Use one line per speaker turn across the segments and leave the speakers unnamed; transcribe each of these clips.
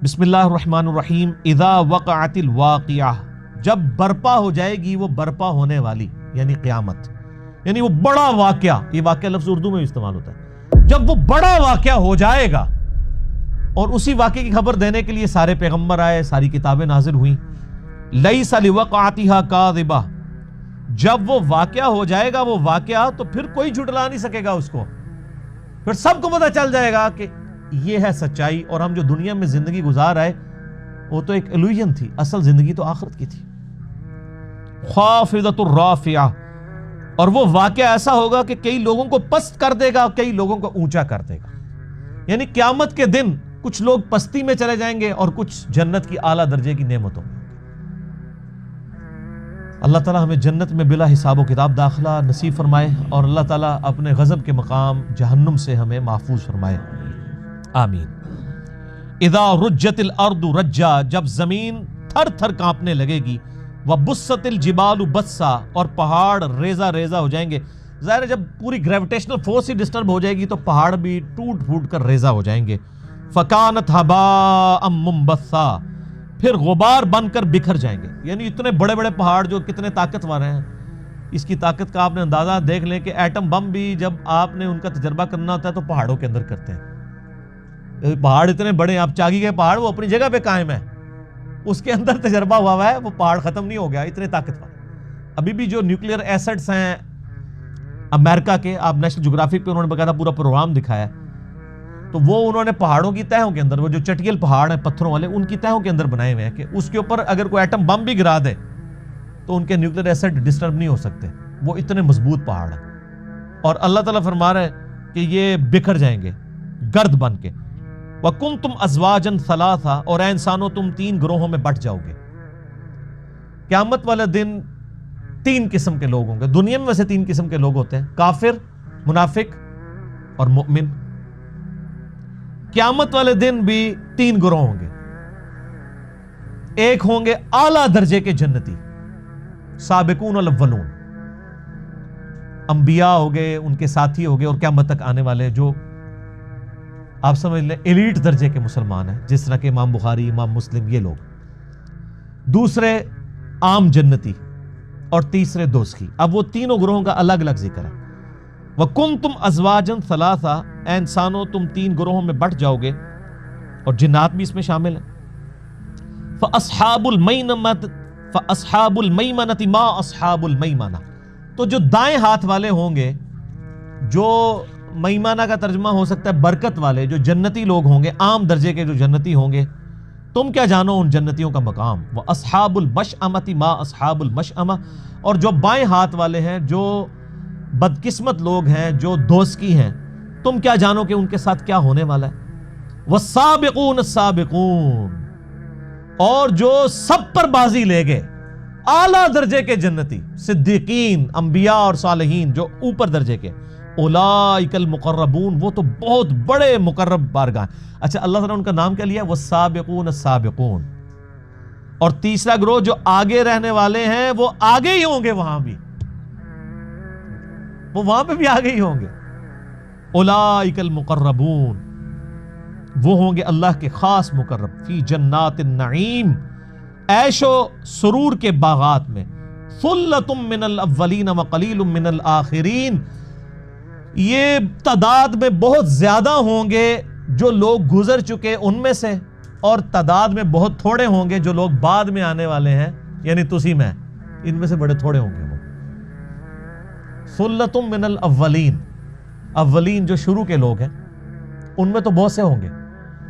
بسم اللہ الرحمن الرحیم۔ اذا وقعت الواقعہ، جب برپا ہو جائے گی وہ برپا ہونے والی یعنی قیامت، یعنی وہ بڑا واقعہ، یہ واقعہ لفظ اردو میں بھی استعمال ہوتا ہے، جب وہ بڑا واقعہ ہو جائے گا، اور اسی واقعے کی خبر دینے کے لیے سارے پیغمبر آئے، ساری کتابیں نازل ہوئیں۔ لیس لوقعتها کاذبہ، جب وہ واقعہ ہو جائے گا وہ واقعہ، تو پھر کوئی جھٹلا نہیں سکے گا اس کو، پھر سب کو پتہ چل جائے گا کہ یہ ہے سچائی، اور ہم جو دنیا میں زندگی گزار آئے وہ تو ایک الوژن تھی، اصل زندگی تو آخرت کی تھی۔ خافضۃ الرافعہ، اور وہ واقعہ ایسا ہوگا کہ کئی لوگوں کو پست کر دے گا، کئی لوگوں کو اونچا کر دے گا، یعنی قیامت کے دن کچھ لوگ پستی میں چلے جائیں گے اور کچھ جنت کی اعلیٰ درجے کی نعمتوں میں۔ اللہ تعالیٰ ہمیں جنت میں بلا حساب و کتاب داخلہ نصیب فرمائے، اور اللہ تعالیٰ اپنے غضب کے مقام جہنم سے ہمیں محفوظ فرمائے، آمین۔ اذا رجت الارض رجا، جب زمین تھر تھر کانپنے لگے گی، وبست الجبال بسا، اور پہاڑ ریزہ ریزہ ہو جائیں گے۔ ظاہر ہے جب پوری گریویٹیشنل فورس ہی ڈسٹرب ہو جائے گی تو پہاڑ بھی ٹوٹ پھوٹ کر ریزہ ہو جائیں گے۔ فکانت ہباء منبثا، پھر غبار بن کر بکھر جائیں گے، یعنی اتنے بڑے بڑے پہاڑ جو کتنے طاقتور ہیں، اس کی طاقت کا آپ نے اندازہ دیکھ لیں کہ ایٹم بم بھی جب آپ نے ان کا تجربہ کرنا ہوتا ہے تو پہاڑوں کے اندر کرتے ہیں۔ پہاڑ اتنے بڑے ہیں، آپ چاگی کے پہاڑ وہ اپنی جگہ پہ قائم ہے، اس کے اندر تجربہ ہوا ہے، وہ پہاڑ ختم نہیں ہو گیا، اتنے طاقتور۔ ابھی بھی جو نیوکلیئر ایسڈز ہیں امریکہ کے، آپ نیشنل جغرافک پہ انہوں نے باقاعدہ پورا پروگرام دکھایا ہے، تو وہ انہوں نے پہاڑوں کی تہوں کے اندر، وہ جو چٹیل پہاڑ ہیں پتھروں والے، ان کی تہوں کے اندر بنائے ہوئے ہیں کہ اس کے اوپر اگر کوئی ایٹم بم بھی گرا دے تو ان کے نیوکلیئر ایسڈ ڈسٹرب نہیں ہو سکتے، وہ اتنے مضبوط پہاڑ ہیں۔ اور اللہ تعالیٰ فرما رہے ہیں کہ یہ بکھر جائیں گے گرد بن کے۔ وَكُنْتُمْ أَزْوَاجًا ثَلَاثًا، اور اے انسانوں تم تین گروہوں میں بٹ جاؤ گے۔ قیامت والے دن تین قسم کے لوگ ہوں گے، دنیا میں ویسے تین قسم کے لوگ ہوتے ہیں، کافر، منافق اور مؤمن۔ قیامت والے دن بھی تین گروہ ہوں گے، ایک ہوں گے اعلیٰ درجے کے جنتی، سابقون الاولون، انبیاء ہو گئے، ان کے ساتھی ہو گئے، اور قیامت تک آنے والے جو آپ سمجھ لیں ایلیٹ درجے کے مسلمان ہیں، جس طرح کہ امام بخاری، امام مسلم، یہ لوگ۔ دوسرے عام جنتی، اور تیسرے دوزخی۔ اب وہ تینوں گروہوں کا الگ الگ ذکر ہے۔ وَكُنْتُمْ أَزْوَاجًا ثَلَاثًا، اے انسانوں تم تین گروہوں میں بٹ جاؤ گے، اور جنات بھی اس میں شامل ہیں۔ فَأَصْحَابُ الْمَيْمَنَةِ مَا أَصْحَابُ الْمَيْمَنَةِ، تو جو دائیں ہاتھ والے ہوں گے، جو میمانہ کا ترجمہ ہو سکتا ہے برکت والے، جو جنتی لوگ ہوں گے، عام درجے کے جو جنتی ہوں گے، تم کیا جانو ان جنتیوں کا مقام۔ وَأَصْحَابُ الْمَشْأَمَةِ مَا أَصْحَابُ الْمَشْأَمَةِ، اور جو بائیں ہاتھ والے ہیں، جو بدقسمت لوگ ہیں، جو دوزخی ہیں، تم کیا جانو کہ ان کے ساتھ کیا ہونے والا ہے۔ وَالسَّابِقُونَ السَّابِقُونَ، اور جو سب پر بازی لے گئے، اعلیٰ درجے کے جنتی، صدیقین، انبیاء اور صالحین، جو اوپر درجے کے، اولئک المقربون، وہ تو بہت بڑے مقرب بارگاہ۔ اچھا، اللہ تعالیٰ نے ان کا نام کیا لیا؟ والسابقون السابقون۔ اور تیسرا گروہ جو آگے رہنے والے ہیں، وہ آگے ہی ہوں گے، وہاں بھی وہ وہاں پہ بھی آگے ہی ہوں گے۔ اولئک المقربون، وہ ہوں گے اللہ کے خاص مقرب، فی جنات النعیم، عیش و سرور کے باغات میں۔ ثلۃ من الاولین وقلیل من الآخرین، یہ تعداد میں بہت زیادہ ہوں گے جو لوگ گزر چکے ان میں سے، اور تعداد میں بہت تھوڑے ہوں گے جو لوگ بعد میں آنے والے ہیں، یعنی تسی میں، ان میں سے بڑے تھوڑے ہوں گے وہ۔ ثلۃ من الاولین، اولین جو شروع کے لوگ ہیں ان میں تو بہت سے ہوں گے،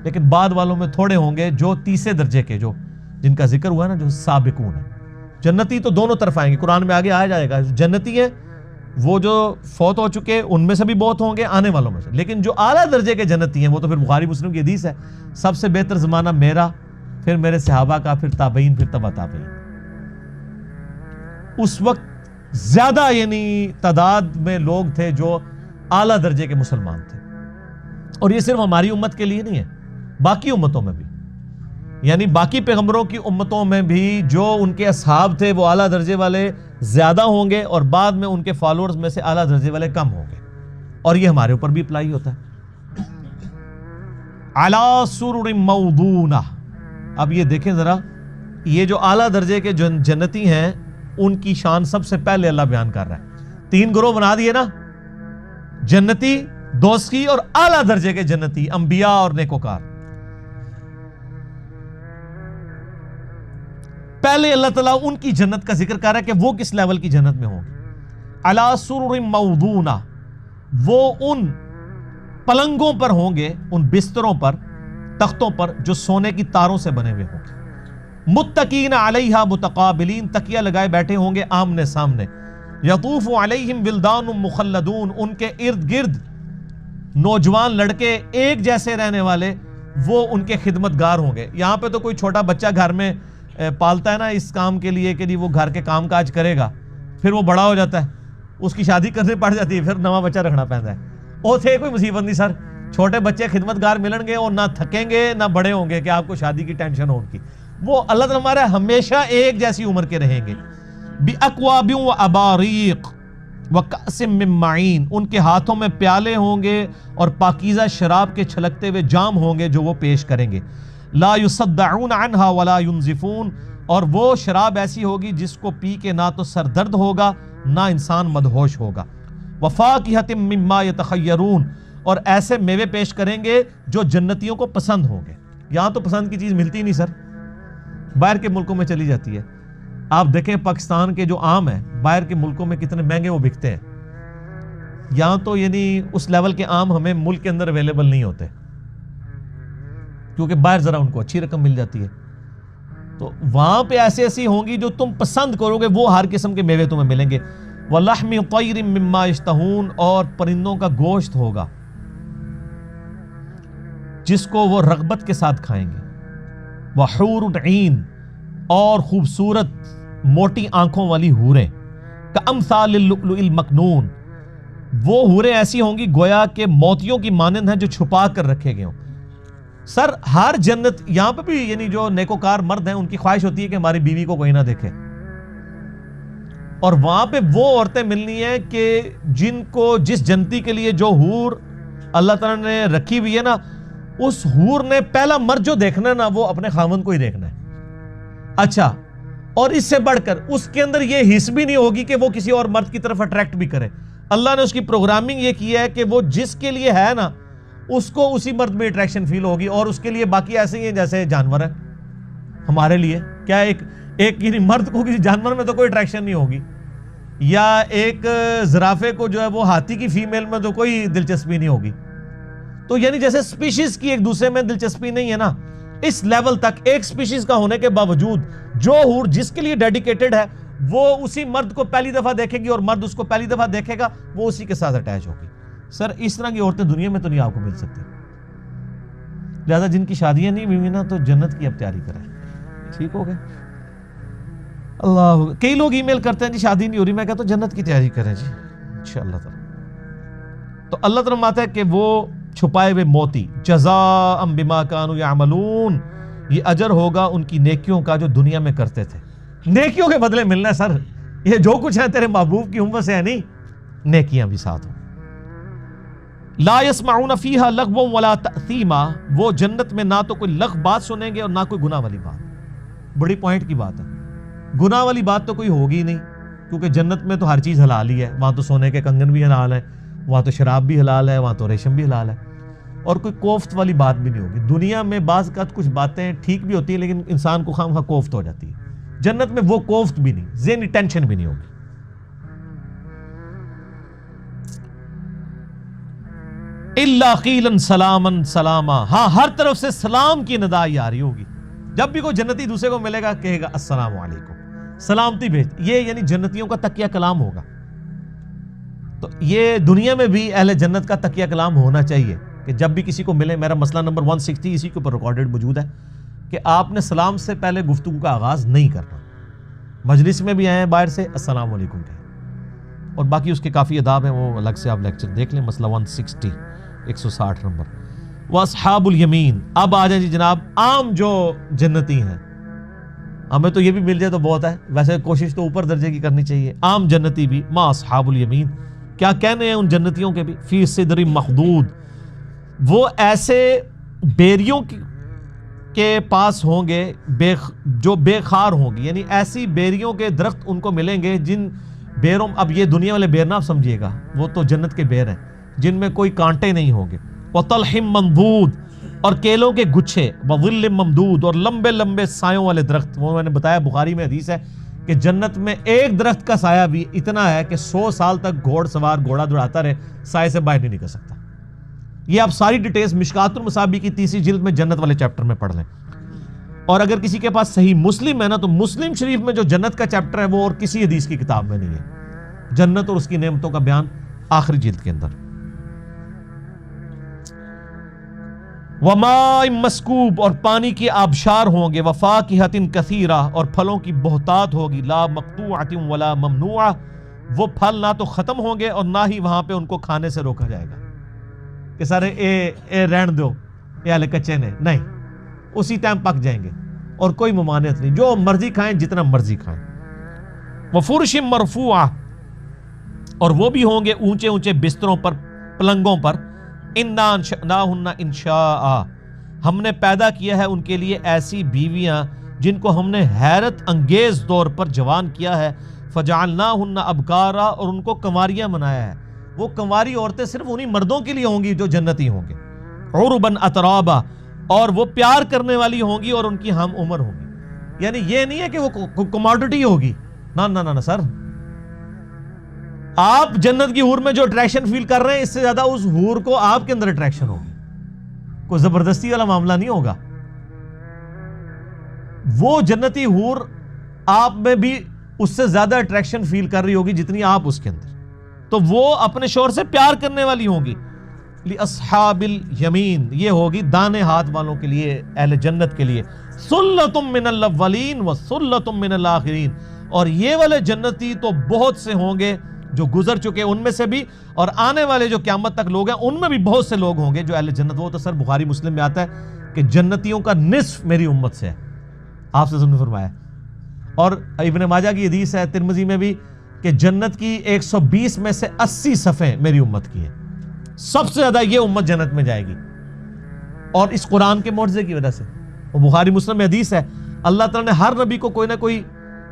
لیکن بعد والوں میں تھوڑے ہوں گے جو تیسرے درجے کے، جو جن کا ذکر ہوا ہے نا، جو سابقون ہیں۔ جنتی تو دونوں طرف آئیں گے، قرآن میں آگے آیا جائے گا، جنتی ہیں وہ جو فوت ہو چکے ان میں سے بھی بہت ہوں گے، آنے والوں میں سے، لیکن جو اعلیٰ درجے کے جنتی ہیں وہ تو پھر بخاری مسلم کی حدیث ہے، سب سے بہتر زمانہ میرا، پھر میرے صحابہ کا، پھر تابعین، پھر تبع تابعین۔ اس وقت زیادہ یعنی تعداد میں لوگ تھے جو اعلیٰ درجے کے مسلمان تھے، اور یہ صرف ہماری امت کے لیے نہیں ہے، باقی امتوں میں بھی، یعنی باقی پیغمبروں کی امتوں میں بھی جو ان کے اصحاب تھے وہ اعلیٰ درجے والے زیادہ ہوں گے، اور بعد میں ان کے فالوورز میں سے اعلیٰ درجے والے کم ہوں گے، اور یہ ہمارے اوپر بھی اپلائی ہوتا ہے۔ علی سرر موضونہ، اب یہ دیکھیں ذرا، یہ جو اعلیٰ درجے کے جنتی ہیں ان کی شان سب سے پہلے اللہ بیان کر رہا ہے. 3 گروہ بنا دیے نا، جنتی، دوزخی اور اعلیٰ درجے کے جنتی، انبیاء اور نیکوکار. پہلے اللہ تعالیٰ ان کی جنت کا ذکر کر رہا ہے کہ وہ کس لیول کی جنت میں ہوں گے. علی سرر موضونہ، وہ ان پلنگوں پر ہوں گے، ان بستروں پر، تختوں پر جو سونے کی تاروں سے بنے ہوئے ہوں گے. متقین علیہا متقابلین، تکیہ لگائے بیٹھے ہوں گے آمنے سامنے. یطوف علیہم ولدان مخلدون، ان کے ارد گرد نوجوان لڑکے ایک جیسے رہنے والے وہ ان کے خدمتگار ہوں گے. یہاں پہ تو کوئی چھوٹا بچہ گھر میں پالتا ہے نا اس کام کے لیے کہ جی وہ گھر کے کام کاج کرے گا، پھر وہ بڑا ہو جاتا ہے، اس کی شادی کرنی پڑ جاتی ہے، پھر نواں بچہ رکھنا پڑتا ہے. او تھے کوئی مصیبت نہیں سر، چھوٹے بچے خدمتگار ملیں گے اور نہ تھکیں گے نہ بڑے ہوں گے کہ آپ کو شادی کی ٹینشن ہو ان کی. وہ اللہ تعالیٰ ہمارے ہمیشہ ایک جیسی عمر کے رہیں گے. بِأَكْوَابٍ وَأَبَارِيقٍ وَكَأْسٍ مِّن مَّعِينٍ، ان کے ہاتھوں میں پیالے ہوں گے اور پاکیزہ شراب کے چھلکتے ہوئے جام ہوں گے جو وہ پیش کریں گے. لا يصدعون عنها ولا ينزفون، اور وہ شراب ایسی ہوگی جس کو پی کے نہ تو سر درد ہوگا نہ انسان مدہوش ہوگا. وَفَاكِهَةٍ مِّمَّا يَتَخَيَّرُونَ، اور ایسے میوے پیش کریں گے جو جنتیوں کو پسند ہوں گے. یہاں تو پسند کی چیز ملتی نہیں سر، باہر کے ملکوں میں چلی جاتی ہے. آپ دیکھیں پاکستان کے جو آم ہیں باہر کے ملکوں میں کتنے مہنگے وہ بکتے ہیں. یہاں تو یعنی اس لیول کے آم ہمیں ملک کے اندر اویلیبل نہیں ہوتے، کیونکہ باہر ذرا ان کو اچھی رقم مل جاتی ہے. تو وہاں پہ ایسی ہوں گی جو تم پسند کرو گے، وہ ہر قسم کے میوے تمہیں ملیں گے. وَلَحْمِ طَيْرٍ مِّمَّا يَشْتَهُونَ، اور پرندوں کا گوشت ہوگا جس کو وہ رغبت کے ساتھ کھائیں گے. وَحُورٌ عِین، اور خوبصورت موٹی آنکھوں والی حوریں. کَأَمْثَالِ اللُّؤْلُؤِ الْمَكْنُونِ، وہ حوریں ایسی ہوں گی گویا کہ موتیوں کی مانند ہیں جو چھپا کر رکھے گئے ہوں. سر ہر جنت، یہاں پہ بھی یعنی جو نیکوکار مرد ہیں ان کی خواہش ہوتی ہے کہ ہماری بیوی کو کوئی نہ دیکھے، اور وہاں پہ وہ عورتیں ملنی ہیں کہ جن کو جس جنتی کے لیے جو حور اللہ تعالیٰ نے رکھی ہوئی ہے نا، اس حور نے پہلا مرد جو دیکھنا ہے نا وہ اپنے خاوند کو ہی دیکھنا ہے. اچھا، اور اس سے بڑھ کر اس کے اندر یہ حس بھی نہیں ہوگی کہ وہ کسی اور مرد کی طرف اٹریکٹ بھی کرے. اللہ نے اس کی پروگرامنگ یہ کی ہے کہ وہ جس کے لیے ہے نا اس کو اسی مرد میں اٹریکشن فیل ہوگی، اور اس کے لیے باقی ایسے ہی ہیں جیسے جانور ہے. ہمارے لیے کیا ایک یعنی مرد کو کسی جانور میں تو کوئی اٹریکشن نہیں ہوگی، یا ایک زرافے کو جو ہے وہ ہاتھی کی فیمیل میں تو کوئی دلچسپی نہیں ہوگی. تو یعنی جیسے سپیشیز کی ایک دوسرے میں دلچسپی نہیں ہے نا، اس لیول تک ایک سپیشیز کا ہونے کے باوجود جو حور جس کے لیے ڈیڈیکیٹڈ ہے وہ اسی مرد کو پہلی دفعہ دیکھے گی اور مرد اس کو پہلی دفعہ دیکھے گا، وہ اسی کے ساتھ اٹیچ ہوگی. سر اس طرح کی عورتیں دنیا میں تو نہیں آپ کو مل سکتی. لہذا جن کی شادیاں نہیں ہوئی نا تو جنت کی اب تیاری کریں. ٹھیک ہو گئے؟ اللہ، کئی لوگ ای میل کرتے ہیں جی شادی نہیں ہو رہی، میں کہتا ہوں جنت کی تیاری کریں جی انشاءاللہ تعالی. تو اللہ تعالیٰ فرماتا ہے کہ وہ چھپائے ہوئے موتی، جزاء بما کانوا یعملون، یہ اجر ہوگا ان کی نیکیوں کا جو دنیا میں کرتے تھے. نیکیوں کے بدلے ملنا ہے سر، یہ جو کچھ ہے تیرے محبوب کی امت سے ہے نہیں، نیکیاں بھی ساتھ ہوں. لا يسمعون فيها لغوا ولا تأثیما، وہ جنت میں نہ تو کوئی لغو بات سنیں گے اور نہ کوئی گناہ والی بات. بڑی پوائنٹ کی بات ہے، گناہ والی بات تو کوئی ہوگی نہیں، کیونکہ جنت میں تو ہر چیز حلال ہی ہے. وہاں تو سونے کے کنگن بھی حلال ہے، وہاں تو شراب بھی حلال ہے، وہاں تو ریشم بھی حلال ہے، اور کوئی کوفت والی بات بھی نہیں ہوگی. دنیا میں بعض کا کچھ باتیں ٹھیک بھی ہوتی ہیں لیکن انسان کو خواہ کوفت ہو جاتی ہے. جنت میں وہ کوفت بھی نہیں، ذہنی ٹینشن بھی نہیں ہوگی. الا قیلا سلاما سلاما، ہاں ہر طرف سے سلام کی ندا آ رہی ہوگی. جب بھی کوئی جنتی دوسرے کو ملے گا کہے گا السلام علیکم، سلامتی بھیج. یہ یعنی جنتیوں کا تکیہ کلام ہوگا. تو یہ دنیا میں بھی اہل جنت کا تکیہ کلام ہونا چاہیے کہ جب بھی کسی کو ملے، میرا مسئلہ نمبر 160 اسی کے اوپر ریکارڈڈ موجود ہے کہ آپ نے سلام سے پہلے گفتگو کا آغاز نہیں کرنا. مجلس میں بھی آئے ہیں باہر سے السلام علیکم کہیں، اور باقی اس کے کافی اداب ہیں، وہ الگ سے آپ لیکچر دیکھ لیں. مسئلہ 160 160 نمبر. واصحاب الیمین، اب آ جائیں جی جناب عام جو جنتی ہیں. ہمیں تو یہ بھی مل جائے تو بہت ہے، ویسے کوشش تو اوپر درجے کی کرنی چاہیے. عام جنتی بھی، ما اصحاب الیمین، کیا کہنے ہیں ان جنتیوں کے بھی؟ فی صدر مخدود، وہ ایسے بیریوں کے پاس ہوں گے جو بے خار ہوں گی، یعنی ایسی بیریوں کے درخت ان کو ملیں گے جن بیروں، اب یہ دنیا والے بیر نہ آپ سمجھیے گا، وہ تو جنت کے بیر ہیں جن میں کوئی کانٹے نہیں ہوں گے، وَطَلْحٍ مَنْضُودٍ اور کیلوں کے گچھے، وَظِلٍّ مَمْدُودٍ اور لمبے لمبے سایوں والے درخت۔ وہ میں نے بتایا بخاری میں حدیث ہے کہ جنت میں ایک درخت کا سایہ بھی اتنا ہے کہ 100 سال تک گھوڑ سوار گھوڑا دوڑاتا رہے، سائے سے باہر نہیں نکل سکتا۔ یہ آپ ساری ڈیٹیلز مشکات المصابیح کی 30 جلد میں جنت والے چیپٹر میں پڑھ لیں، اور اگر کسی کے پاس صحیح مسلم ہے نا تو مسلم شریف میں جو جنت کا چیپٹر ہے وہ اور کسی حدیث کی کتاب میں نہیں ہے، جنت اور اس کی نعمتوں کا بیان آخری جلد کے اندر۔ وَمَاءٍ مَسْكُوبٍ اور پانی کی آبشار ہوں گے، وَفَاكِهَةٍ كَثِيرَةٍ اور پھلوں کی بہتات ہوگی، لَا مَقْطُوعَةٍ وَلَا مَمْنُوعَةٍ وہ پھل نہ تو ختم ہوں گے اور نہ ہی وہاں پہ ان کو کھانے سے روکا جائے گا کہ سارے اے رہن دو یہ ہلے کچے نے، نہیں، اسی ٹائم پک جائیں گے اور کوئی ممانعت نہیں، جو مرضی کھائیں جتنا مرضی کھائیں۔ وَفُرُشٍ مَرْفُوعَةٍ اور وہ بھی ہوں گے اونچے اونچے بستروں پر، پلنگوں پر، اِنَّا أَنشَأْنَاهُنَّ إِنشَاءً ہم نے پیدا کیا ہے ان کے لیے ایسی بیویاں جن کو ہم نے حیرت انگیز طور پر جوان کیا ہے، فَجَعَلْنَاهُنَّ أَبْكَارًا اور ان کو کنواریاں بنایا ہے۔ وہ کنواری عورتیں صرف انہی مردوں کے لیے ہوں گی جو جنتی ہوں گے، عُرُبًا أَتْرَابًا اور وہ پیار کرنے والی ہوں گی اور ان کی ہم عمر ہوں گی، یعنی یہ نہیں ہے کہ وہ کموڈٹی ہوگی، نہ سر، آپ جنت کی حور میں جو اٹریکشن فیل کر رہے ہیں اس سے زیادہ اس حور کو آپ کے اندر اٹریکشن ہوگی، کوئی زبردستی والا معاملہ نہیں ہوگا۔ وہ جنتی حور آپ میں بھی اس سے زیادہ اٹریکشن فیل کر رہی ہوگی جتنی آپ اس کے اندر، تو وہ اپنے شوہر سے پیار کرنے والی ہوں گی۔ لِأَصْحَابِ الْيَمِينَ یہ ہوگی دانے ہاتھ والوں کے لیے، اہل جنت کے لیے، ثُلَّةٌ مِّنَ الْأَوَّلِينَ وَثُلَّةٌ مِّنَ الْآخِرِينَ اور یہ والے جنتی تو بہت سے ہوں گے جو گزر چکے ان میں سے بھی، اور آنے والے جو قیامت تک لوگ ہیں ان میں بھی بہت سے لوگ ہوں گے جو اہل جنت۔ وہ تو سر بخاری مسلم میں آتا ہے کہ جنتیوں کا نصف میری امت سے ہے، آپ سے سن فرمایا، اور ابن ماجہ کی حدیث ہے، ترمذی میں بھی، کہ جنت کی 120 میں سے 80 صفیں میری امت کی ہیں، سب سے زیادہ یہ امت جنت میں جائے گی، اور اس قرآن کے معجزے کی وجہ سے۔ وہ بخاری مسلم میں حدیث ہے، اللہ تعالیٰ نے ہر نبی کو کوئی نہ کوئی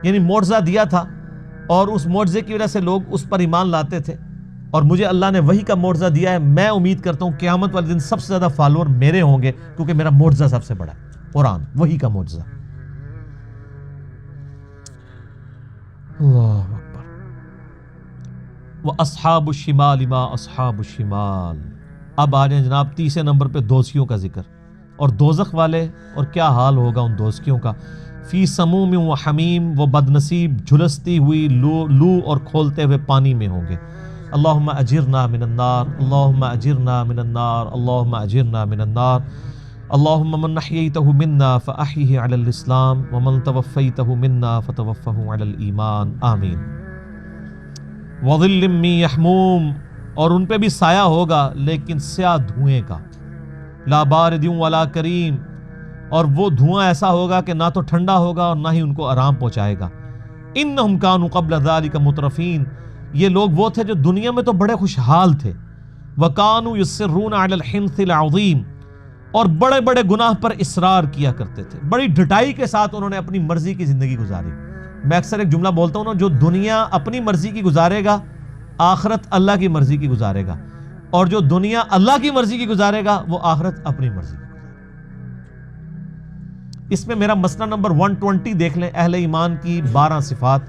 یعنی معجزہ دیا تھا، اور اس معجزے کی وجہ سے لوگ اس پر ایمان لاتے تھے، اور مجھے اللہ نے وحی کا معجزہ دیا ہے۔ میں امید کرتا ہوں قیامت والے دن سب سے زیادہ فالوور میرے ہوں گے، کیونکہ میرا معجزہ سب سے بڑا ہے، قرآن وحی کا معجزہ۔ اللہ اکبر۔ وَأَصْحَابُ الشِّمَالِ مَا أَصْحَابُ الشِّمَالِ اب آ جائیں جناب تیسرے نمبر پہ دوزخیوں کا ذکر، اور دوزخ والے اور کیا حال ہوگا ان دوزخیوں کا۔ فی سموم و حمیم وہ بد نصیب جھلستی ہوئی لو اور کھولتے ہوئے پانی میں ہوں گے۔ اللہم اجرنا من النار، اللہم اجرنا من النار، اللہم اجرنا من النار۔ اللہم من احییتہ منا فاحیہ علی الاسلام ومن توفیتہ منا فتوفہ علی الایمان، آمین۔ وظل من یحموم اور ان پہ بھی سایہ ہوگا لیکن سیاہ دھوئیں کا، لا بارد ولا کریم اور وہ دھواں ایسا ہوگا کہ نہ تو ٹھنڈا ہوگا اور نہ ہی ان کو آرام پہنچائے گا۔ انہم کانوا قبل ذلک مترفین یہ لوگ وہ تھے جو دنیا میں تو بڑے خوشحال تھے، وکانوا یصرون علی الحنث العظیم اور بڑے بڑے گناہ پر اصرار کیا کرتے تھے، بڑی ڈٹائی کے ساتھ انہوں نے اپنی مرضی کی زندگی گزاری۔ میں اکثر ایک جملہ بولتا ہوں نا، جو دنیا اپنی مرضی کی گزارے گا آخرت اللہ کی مرضی کی گزارے گا، اور جو دنیا اللہ کی مرضی کی گزارے گا وہ آخرت اپنی مرضی کی۔ اس میں میرا مسئلہ نمبر 120 دیکھ لیں، اہل ایمان کی 12 صفات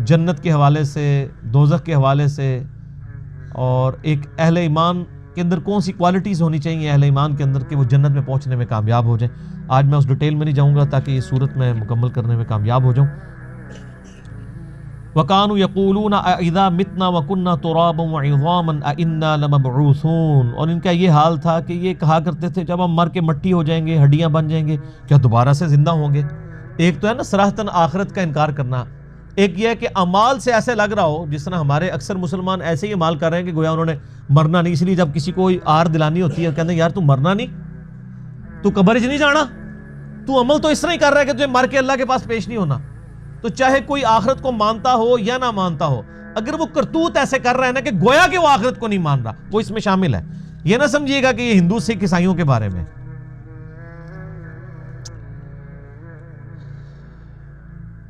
جنت کے حوالے سے، دوزخ کے حوالے سے، اور ایک اہل ایمان کے اندر کون سی کوالٹیز ہونی چاہیے اہل ایمان کے اندر کہ وہ جنت میں پہنچنے میں کامیاب ہو جائیں۔ آج میں اس ڈیٹیل میں نہیں جاؤں گا تاکہ یہ صورت میں مکمل کرنے میں کامیاب ہو جاؤں۔ وَكَانُوا يَقُولُونَ أَإِذَا مِتْنَا وَكُنَّا تُرَابًا وَعِظَامًا أَإِنَّا لَمَبْعُوثُونَ اور ان کا یہ حال تھا کہ یہ کہا کرتے تھے جب ہم مر کے مٹی ہو جائیں گے، ہڈیاں بن جائیں گے، کیا دوبارہ سے زندہ ہوں گے؟ ایک تو ہے نا صراحتاً آخرت کا انکار کرنا، ایک یہ ہے کہ اعمال سے ایسے لگ رہا ہو جس طرح ہمارے اکثر مسلمان ایسے ہی اعمال کر رہے ہیں کہ گویا انہوں نے مرنا نہیں، اس لیے جب کسی کو آر دلانی ہوتی ہے کہتے ہیں یار تو مرنا نہیں، تو قبر نہیں جانا، تو عمل تو اس طرح ہی کر رہا ہے کہ تجھے مر کے اللہ کے پاس پیش نہیں ہونا۔ تو چاہے کوئی آخرت کو مانتا ہو یا نہ مانتا ہو، اگر وہ کرتوت ایسے کر رہا ہے نا کہ گویا کہ وہ آخرت کو نہیں مان رہا، وہ اس میں شامل ہے۔ یہ نہ سمجھیے گا کہ یہ ہندو سکھ عیسائیوں کے بارے میں،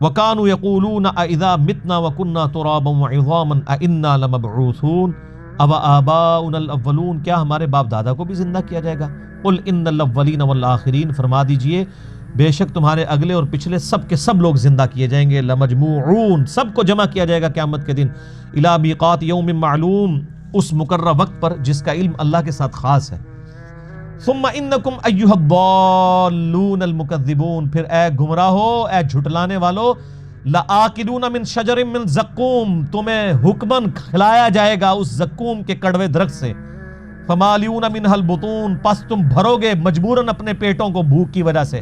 وَكَانُوا يَقُولُونَ أَإِذَا مِتْنَا وَكُنَّا تُرَابًا وَعِظَامًا أَإِنَّا لَمَبْعُوثُونَ أَوَآبَاؤُنَا الْأَوَّلُونَ، کیا ہمارے باپ دادا کو بھی زندہ کیا جائے گا؟ قُلْ إِنَّ الْأَوَّلِينَ وَالْآخِرِينَ، فرما دیجئے بے شک تمہارے اگلے اور پچھلے سب کے سب لوگ زندہ کیے جائیں گے، لَمَجْمُوعُونَ، سب کو جمع کیا جائے گا قیامت کے دن، إِلَى مِيقَاتِ يَوْمٍ مَعْلُومٍ، اس مقررہ وقت پر جس کا علم اللہ کے ساتھ خاص ہے۔ ثم انکم ایھا الضالون المکذبون، پھر اے گمراہو، اے جھٹلانے والو، لآکلون من شجر من زقوم، تمہیں حکمن کھلایا جائے گا اس زقوم کے کڑوے درخت سے، فمالئون منھا البطون، پس تم بھرو گے مجبوراً اپنے پیٹوں کو بھوک کی وجہ سے،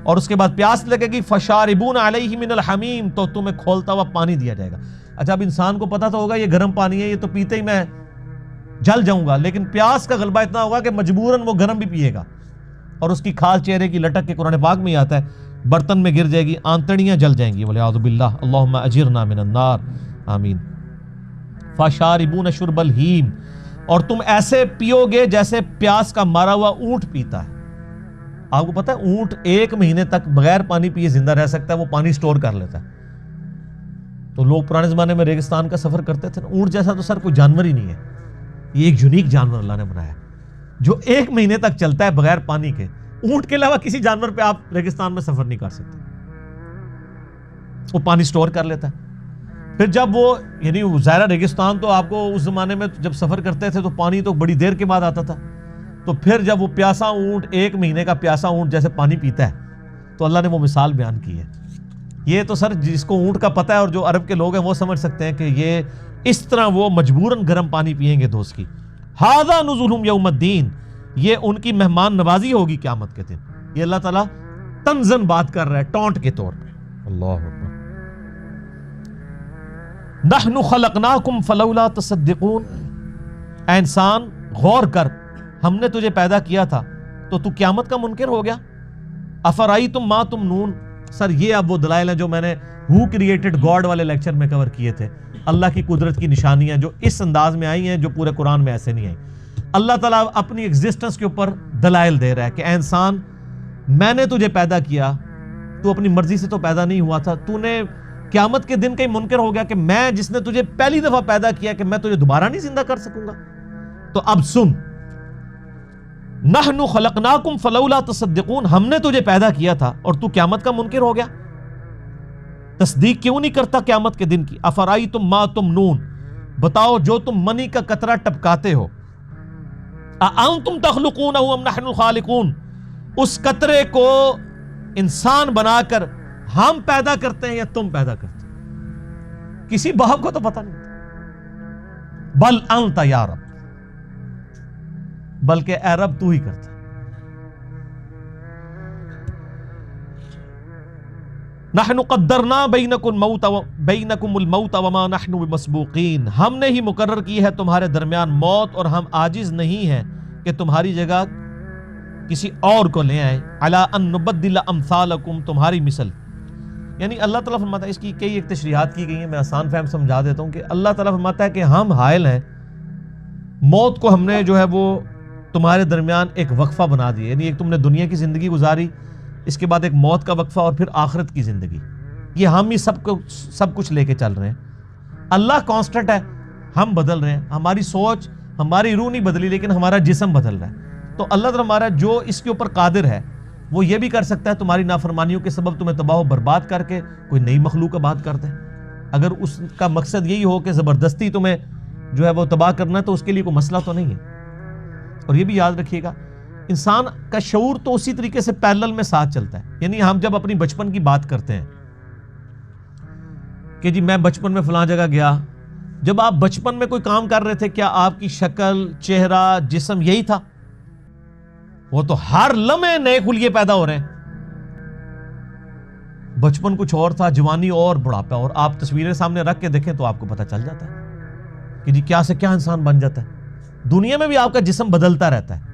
اور اس کے بعد پیاس لگے گی، فشاربون علیہ من الحمیم، تو تمہیں کھولتا ہوا پانی دیا جائے گا۔ اچھا، اب انسان کو پتا تو ہوگا یہ گرم پانی ہے، یہ تو پیتے ہی میں جل جاؤں گا، لیکن پیاس کا غلبہ اتنا ہوگا کہ مجبوراً وہ گرم بھی پیے گا، اور اس کی کھال چہرے کی لٹک کے قرآن پاک میں آتا ہے برتن میں گر جائے گی، آنتڑیاں جل جائیں گی، والعیاذ باللہ، اللہم اجرنا من النار، آمین۔ فشاربون شرب الہیم، اور تم ایسے پیو گے جیسے پیاس کا مارا ہوا اونٹ پیتا ہے۔ آپ کو پتا ہے اونٹ 1 مہینے تک بغیر پانی پیے زندہ رہ سکتا ہے، وہ پانی سٹور کر لیتا ہے۔ تو لوگ پرانے زمانے میں ریگستان کا سفر کرتے تھے، اونٹ جیسا تو سر کوئی جانور ہی نہیں ہے، یہ ایک یونیک جانور اللہ نے بنایا جو 1 مہینے تک چلتا ہے بغیر پانی کے۔ اونٹ کے علاوہ کسی جانور پہ آپ ریگستان میں سفر نہیں کر سکتے، وہ پانی سٹور کر لیتا ہے۔ پھر جب وہ یعنی ظاہرہ ریگستان تو آپ کو اس زمانے میں جب سفر کرتے تھے تو پانی تو بڑی دیر کے بعد آتا تھا، تو پھر جب وہ پیاسا اونٹ 1 مہینے کا پیاسا اونٹ جیسے پانی پیتا ہے تو اللہ نے وہ مثال بیان کی ہے۔ یہ تو سر جس کو اونٹ کا پتہ ہے اور جو عرب کے لوگ ہیں وہ سمجھ سکتے ہیں کہ یہ اس طرح وہ مجبوراً گرم پانی پیئیں گے دوست کی۔ ھذا نزلہم یوم الدین، یہ ان کی مہمان نوازی ہوگی قیامت کے دن۔ یہ اللہ تعالیٰ تنزن بات کر رہا ہے، ٹونٹ کے طور پہ۔ اللہ اکبر۔ نحن خلقناکم فلولا تصدقون، اے انسان غور کر، ہم نے تجھے پیدا کیا تھا تو تو قیامت کا منکر ہو گیا۔ افرائیتم ما تمنون، سر یہ اب وہ دلائل ہیں جو میں نے ہو کریٹڈ گاڈ والے لیکچر میں کور کیے تھے، اللہ کی قدرت کی نشانیاں جو اس انداز میں آئی ہیں جو پورے قرآن میں ایسے نہیں آئی۔ اللہ تعالیٰ اپنی ایگزسٹنس کے اوپر دلائل دے رہا ہے کہ اے انسان، میں نے تجھے پیدا کیا، تو اپنی مرضی سے تو پیدا نہیں ہوا تھا، تو نے قیامت کے دن کہیں منکر ہو گیا کہ میں جس نے تجھے پہلی دفعہ پیدا کیا کہ میں تجھے دوبارہ نہیں زندہ کر سکوں گا؟ تو اب سن، نحن خلقناکم فلولا تصدقون، ہم نے تجھے پیدا کیا تھا اور تو قیامت کا منکر ہو گیا، تصدیق کیوں نہیں کرتا قیامت کے دن کی؟ افرائیتم ما تمنون، بتاؤ جو تم منی کا قطرہ ٹپکاتے ہو، اانتم تخلقونہ ام نحن الخالقون، اس قطرے کو انسان بنا کر ہم پیدا کرتے ہیں یا تم پیدا کرتے ہیں؟ کسی باپ کو تو پتہ نہیں، بل انت یا رب، بلکہ اے رب تو ہی کرتا ہے۔ نحن قدرنا بینکم الموت وما نحن بمسبوقین، ہم نے ہی مقرر کی ہے تمہارے درمیان موت اور ہم عاجز نہیں ہیں کہ تمہاری جگہ کسی اور کو لے آئیں، علی ان نبدل امثالکم، تمہاری مثل۔ یعنی اللہ تعالیٰ فرماتا ہے، اس کی کئی ایک تشریحات کی گئی ہیں، میں آسان فہم سمجھا دیتا ہوں کہ اللہ تعالیٰ فرماتا ہے کہ ہم حائل ہیں، موت کو ہم نے جو ہے وہ تمہارے درمیان ایک وقفہ بنا دیا، یعنی ایک تم نے دنیا کی زندگی گزاری، اس کے بعد ایک موت کا وقفہ اور پھر آخرت کی زندگی، یہ ہم ہی سب کچھ لے کے چل رہے ہیں۔ اللہ کانسٹنٹ ہے، ہم بدل رہے ہیں، ہماری سوچ ہماری روح نہیں بدلی لیکن ہمارا جسم بدل رہا ہے۔ تو اللہ تعالیٰ ہمارا جو اس کے اوپر قادر ہے وہ یہ بھی کر سکتا ہے تمہاری نافرمانیوں کے سبب تمہیں تباہ و برباد کر کے کوئی نئی مخلوق آباد کر دے، اگر اس کا مقصد یہی ہو کہ زبردستی تمہیں جو ہے وہ تباہ کرنا ہے تو اس کے لیے کوئی مسئلہ تو نہیں ہے۔ اور یہ بھی یاد رکھیے گا، انسان کا شعور تو اسی طریقے سے پیرلل میں ساتھ چلتا ہے، یعنی ہم جب اپنی بچپن کی بات کرتے ہیں کہ جی میں بچپن میں فلاں جگہ گیا، جب آپ بچپن میں کوئی کام کر رہے تھے کیا آپ کی شکل، چہرہ، جسم یہی تھا؟ وہ تو ہر لمحے نئے خلیے پیدا ہو رہے ہیں۔ بچپن کچھ اور تھا، جوانی اور بڑھاپا، اور آپ تصویریں سامنے رکھ کے دیکھیں تو آپ کو پتہ چل جاتا ہے کہ جی کیا سے کیا انسان بن جاتا ہے۔ دنیا میں بھی آپ کا جسم بدلتا رہتا ہے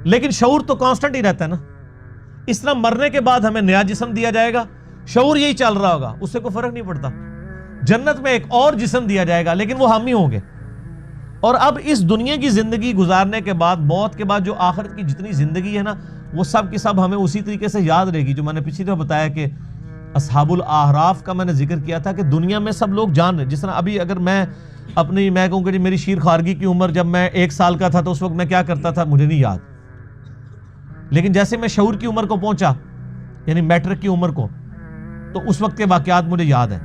لیکن شعور تو کانسٹنٹ ہی رہتا ہے نا۔ اس طرح مرنے کے بعد ہمیں نیا جسم دیا جائے گا، شعور یہی چل رہا ہوگا، اس سے کوئی فرق نہیں پڑتا۔ جنت میں ایک اور جسم دیا جائے گا لیکن وہ ہم ہی ہوں گے۔ اور اب اس دنیا کی زندگی گزارنے کے بعد، موت کے بعد جو آخرت کی جتنی زندگی ہے نا، وہ سب کی سب ہمیں اسی طریقے سے یاد رہے گی، جو میں نے پچھلی دفعہ بتایا کہ اصحاب الاعراف کا میں نے ذکر کیا تھا کہ دنیا میں سب لوگ جان رہے، جس طرح ابھی اگر میں کہوں کہ جی میری شیر خارگی کی عمر جب میں 1 سال کا تھا تو اس وقت میں کیا کرتا تھا مجھے نہیں یاد، لیکن جیسے میں شعور کی عمر کو پہنچا یعنی میٹرک کی عمر کو تو اس وقت کے واقعات مجھے یاد ہیں،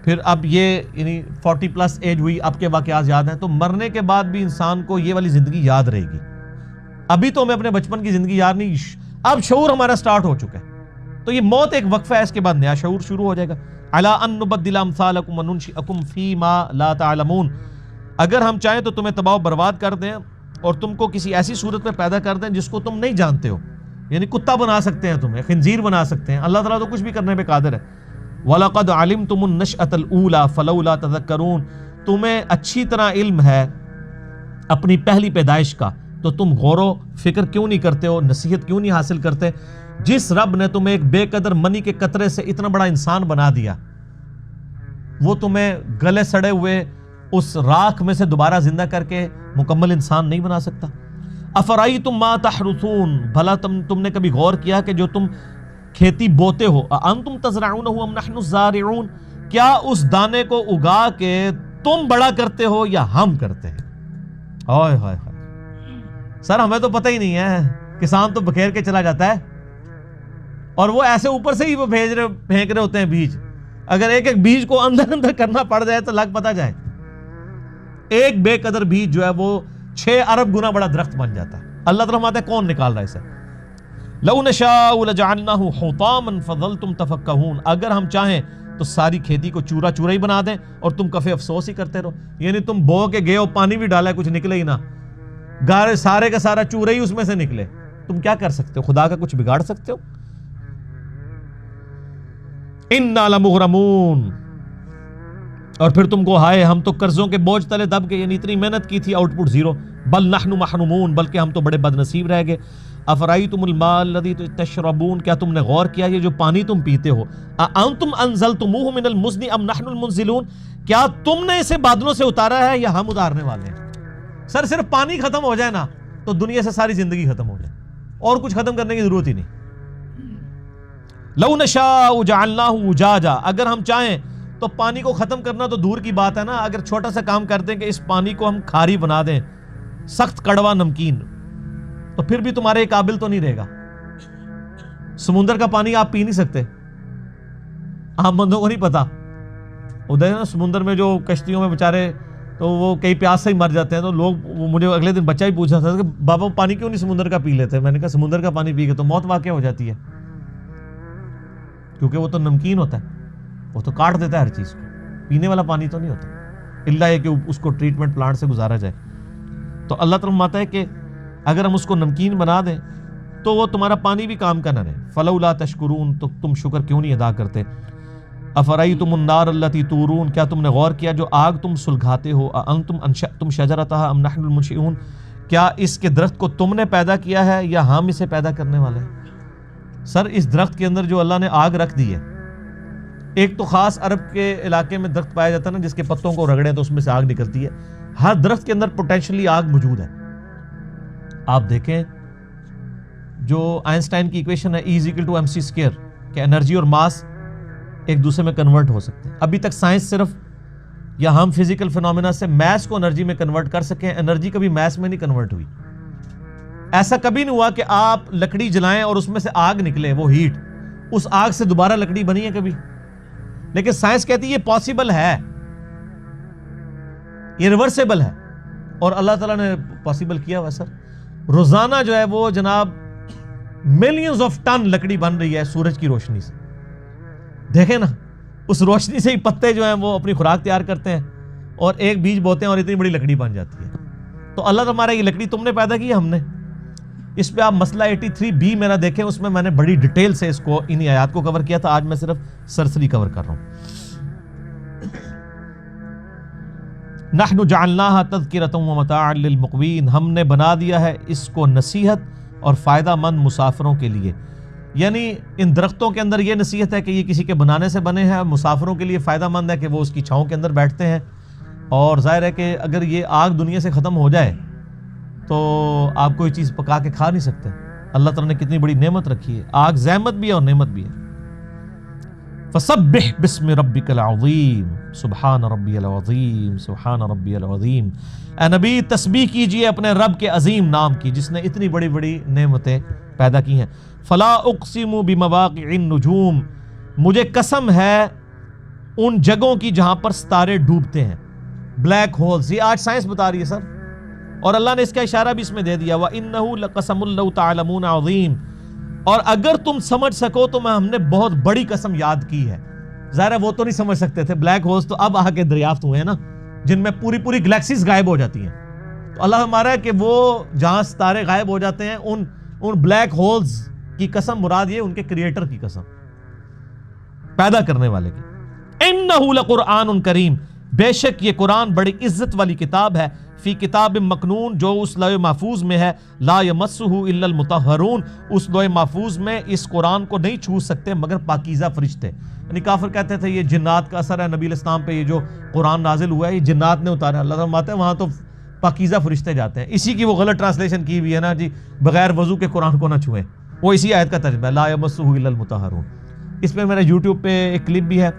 پھر اب یہ یعنی 40+ ایج ہوئی، اب کے واقعات یاد ہیں، تو مرنے کے بعد بھی انسان کو یہ والی زندگی یاد رہے گی۔ ابھی تو ہمیں اپنے بچپن کی زندگی یاد نہیں، اب شعور ہمارا سٹارٹ ہو چکا ہے، تو یہ موت ایک وقفہ ہے، اس کے بعد نیا شعور شروع ہو جائے گا۔ الا ان نبدل امثالکم وننشئکم فیما لا تعلمون، اگر ہم چاہیں تو تمہیں تباہ و برباد کر دیں اور تم کو کسی ایسی صورت میں پیدا کر دیں جس کو تم نہیں جانتے ہو، یعنی کتا بنا سکتے ہیں تمہیں، خنزیر بنا سکتے ہیں، اللہ تعالیٰ تو کچھ بھی کرنے پہ قادر ہے۔ وَلَقَدْ عَلِمْتُمُ النَّشْأَةَ الْأُولَى فَلَوْلَا تَذَكَّرُونَ، تمہیں اچھی طرح علم ہے اپنی پہلی پیدائش کا، تو تم غور و فکر کیوں نہیں کرتے ہو، نصیحت کیوں نہیں حاصل کرتے؟ جس رب نے تمہیں ایک بے قدر منی کے قطرے سے اتنا بڑا انسان بنا دیا، وہ تمہیں گلے سڑے ہوئے اس راکھ میں سے دوبارہ زندہ کر کے مکمل انسان نہیں بنا سکتا؟ افرأیتم ما تحرثون، بھلا تم نے کبھی غور کیا کہ جو تم کھیتی بوتے ہو، انتم تزرعونہ ام نحن الزارعون، کیا اس دانے کو اگا کے تم بڑا کرتے ہو یا ہم کرتے ہیں؟ ہائے ہائے ہائے سر، ہمیں تو پتہ ہی نہیں ہے، کسان تو بکھیر کے چلا جاتا ہے اور وہ ایسے اوپر سے ہی وہ پھینک رہے ہوتے ہیں بیج، اگر ایک ایک بیج کو اندر کرنا پڑ جائے تو لگ پتہ جائے، ایک بے قدر بیج جو ہے وہ 6 ارب گنا بڑا درخت بن جاتا ہے۔ اللہ تعالیٰ فرماتا ہے کون نکال رہا ہے اسے؟ لو نشاء لجعلناه حطاما فظلتم تفکہون، اگر ہم چاہیں تو ساری کھیتی کو چورا چورا ہی بنا دیں اور تم کفے افسوس ہی کرتے رہو، یعنی تم بو کے گئے ہو، پانی بھی ڈالا ہے، کچھ نکلے ہی نہ، گارے سارے کا سارا چورا ہی اس میں سے نکلے، تم کیا کر سکتے ہو؟ خدا کا کچھ بگاڑ سکتے ہو؟ انا لمغرمون، اور پھر تم کو ہائے ہم تو قرضوں کے بوجھ تلے دب گئے، یعنی اتنی محنت کی تھی، آؤٹ پٹ زیرو، بل نحن محرومون، بلکہ ہم تو بڑے بد نصیب رہ گئے۔ افرأیتم الماء الذی تشربون، کیا تم نے غور کیا یہ جو پانی تم پیتے ہو، اانتم انزلتموہ من المزن ام نحن المنزلون، کیا تم نے اسے بادلوں سے اتارا ہے یا ہم اتارنے والے ہیں؟ سر صرف پانی ختم ہو جائے نا تو دنیا سے ساری زندگی ختم ہو جائے، اور کچھ ختم کرنے کی ضرورت ہی نہیں۔ لو نشاء جعلناہ اجاجا، اگر ہم چاہیں تو پانی کو ختم کرنا تو دور کی بات ہے نا، اگر چھوٹا سا کام کر دیں کہ اس پانی کو ہم کھاری بنا دیں، سخت کڑوا نمکین، تو پھر بھی تمہارے قابل تو نہیں رہے گا۔ سمندر کا پانی آپ پی نہیں سکتے، عام بندوں کو نہیں پتا، ادھر نا سمندر میں جو کشتیوں میں بیچارے تو وہ کئی پیاس سے ہی مر جاتے ہیں، تو لوگ مجھے اگلے دن بچہ ہی پوچھا تھا کہ بابا پانی کیوں نہیں سمندر کا پی لیتے؟ میں نے کہا سمندر کا پانی پی کے تو موت واقع ہو جاتی ہے، کیونکہ وہ تو نمکین ہوتا ہے، وہ تو کاٹ دیتا ہے ہر چیز کو، پینے والا پانی تو نہیں ہوتا، الا یہ کہ اس کو ٹریٹمنٹ پلانٹ سے گزارا جائے۔ تو اللہ تعالیٰ فرماتا ہے کہ اگر ہم اس کو نمکین بنا دیں تو وہ تمہارا پانی بھی کام کا نہ رہے۔ فلولا تشکرون، تو تم شکر کیوں نہیں ادا کرتے؟ افرأیتم النار التی تورون، کیا تم نے غور کیا جو آگ تم سلگاتے ہو، انتم انشأتم شجرتها ام نحن المنشئون، کیا اس کے درخت کو تم نے پیدا کیا ہے یا ہم اسے پیدا کرنے والے ہیں؟ سر اس درخت کے اندر جو اللہ نے آگ رکھ دی ہے، ایک تو خاص عرب کے علاقے میں درخت پایا جاتا ہے نا جس کے پتوں کو رگڑیں تو اس میں سے آگ نکلتی ہے، ہر درخت کے اندر پوٹینشلی آگ موجود ہے۔ آپ دیکھیں جو آئنسٹائن کی ایکویشن ہے E=mc²، کہ انرجی اور ماس ایک دوسرے میں کنورٹ ہو سکتے ہیں، ابھی تک سائنس صرف یا ہم فزیکل فنومینا سے میس کو انرجی میں کنورٹ کر سکیں، انرجی کبھی میس میں نہیں کنورٹ ہوئی۔ ایسا کبھی نہیں ہوا کہ آپ لکڑی جلائیں اور اس میں سے آگ نکلے، وہ ہیٹ، اس آگ سے دوبارہ لکڑی بنی ہے کبھی؟ لیکن سائنس کہتی ہے یہ پاسبل ہے، یہ ریورسیبل ہے، اور اللہ تعالیٰ نے پاسبل کیا ہوا۔ سر روزانہ جو ہے وہ جناب ملینز آف ٹن لکڑی بن رہی ہے سورج کی روشنی سے، دیکھیں نا، اس روشنی سے ہی پتے جو ہیں وہ اپنی خوراک تیار کرتے ہیں، اور ایک بیج بوتے ہیں اور اتنی بڑی لکڑی بن جاتی ہے۔ تو اللہ تمہارا یہ لکڑی تم نے پیدا کی ہے، ہم نے؟ اس پہ آپ مسئلہ 83B میرا دیکھیں، اس میں میں نے بڑی ڈیٹیل سے اس کو انہی آیات کو کور کیا تھا، آج میں صرف سرسری کور کر رہا ہوں۔ نحن جعلناها تذکرۃ ومتاعا للمقوین، ہم نے بنا دیا ہے اس کو نصیحت اور فائدہ مند مسافروں کے لیے، یعنی ان درختوں کے اندر یہ نصیحت ہے کہ یہ کسی کے بنانے سے بنے ہیں، مسافروں کے لیے فائدہ مند ہے کہ وہ اس کی چھاؤں کے اندر بیٹھتے ہیں، اور ظاہر ہے کہ اگر یہ آگ دنیا سے ختم ہو جائے تو آپ کوئی چیز پکا کے کھا نہیں سکتے۔ اللہ تعالیٰ نے کتنی بڑی نعمت رکھی ہے، آگ زحمت بھی ہے اور نعمت بھی ہے۔ فسبح بسم ربک العظیم سبحان ربی العظیم سبحان ربی العظیم۔ اے نبی تسبیح کیجئے اپنے رب کے عظیم نام کی جس نے اتنی بڑی بڑی نعمتیں پیدا کی ہیں۔ فلا اقسم بمواقع النجوم، مجھے قسم ہے ان جگہوں کی جہاں پر ستارے ڈوبتے ہیں، بلیک ہولز، یہ آج سائنس بتا رہی ہے سر، اور اللہ نے اس کا اشارہ بھی اس میں دے دیا، وَإِنَّهُ لَقَسَمٌ لَوْ تَعْلَمُونَ عَظِيمٌ، اور اگر تم سمجھ سکو تو ہم نے بہت بڑی قسم یاد کی ہے۔ ظاہر ہے وہ تو نہیں سمجھ سکتے تھے، بلیک ہولز تو اب آ کے دریافت ہوئے ہیں نا، جن میں پوری پوری گلیکسیز غائب ہو جاتی ہیں۔ تو اللہ ہمارا ہے کہ وہ جہاں ستارے غائب ہو جاتے ہیں ان بلیک ہولز کی قسم مراد یہ ان کے کریٹر کی قسم، پیدا کرنے والے کی۔ اِنَّهُ لَقُرْآنٌ کریم، بے شک یہ قرآن بڑی عزت والی کتاب ہے، فی کتاب مکنون، جو اس لوح محفوظ میں ہے، لا یمسہ الا المطہرون، اس لوح محفوظ میں اس قرآن کو نہیں چھو سکتے مگر پاکیزہ فرشتے۔ یعنی کافر کہتے تھے یہ جنات کا اثر ہے نبی علیہ السلام پہ، یہ جو قرآن نازل ہوا ہے یہ جنات نے اتارا۔ اللہ تعالیٰ فرماتے ہیں وہاں تو پاکیزہ فرشتے جاتے ہیں۔ اسی کی وہ غلط ٹرانسلیشن کی ہوئی ہے نا جی، بغیر وضو کے قرآن کو نہ چھوئیں، وہ اسی آیت کا ترجمہ ہے، لا یمسہ الا المطہرون۔ اس پہ میرا یوٹیوب پہ ایک کلپ بھی ہے،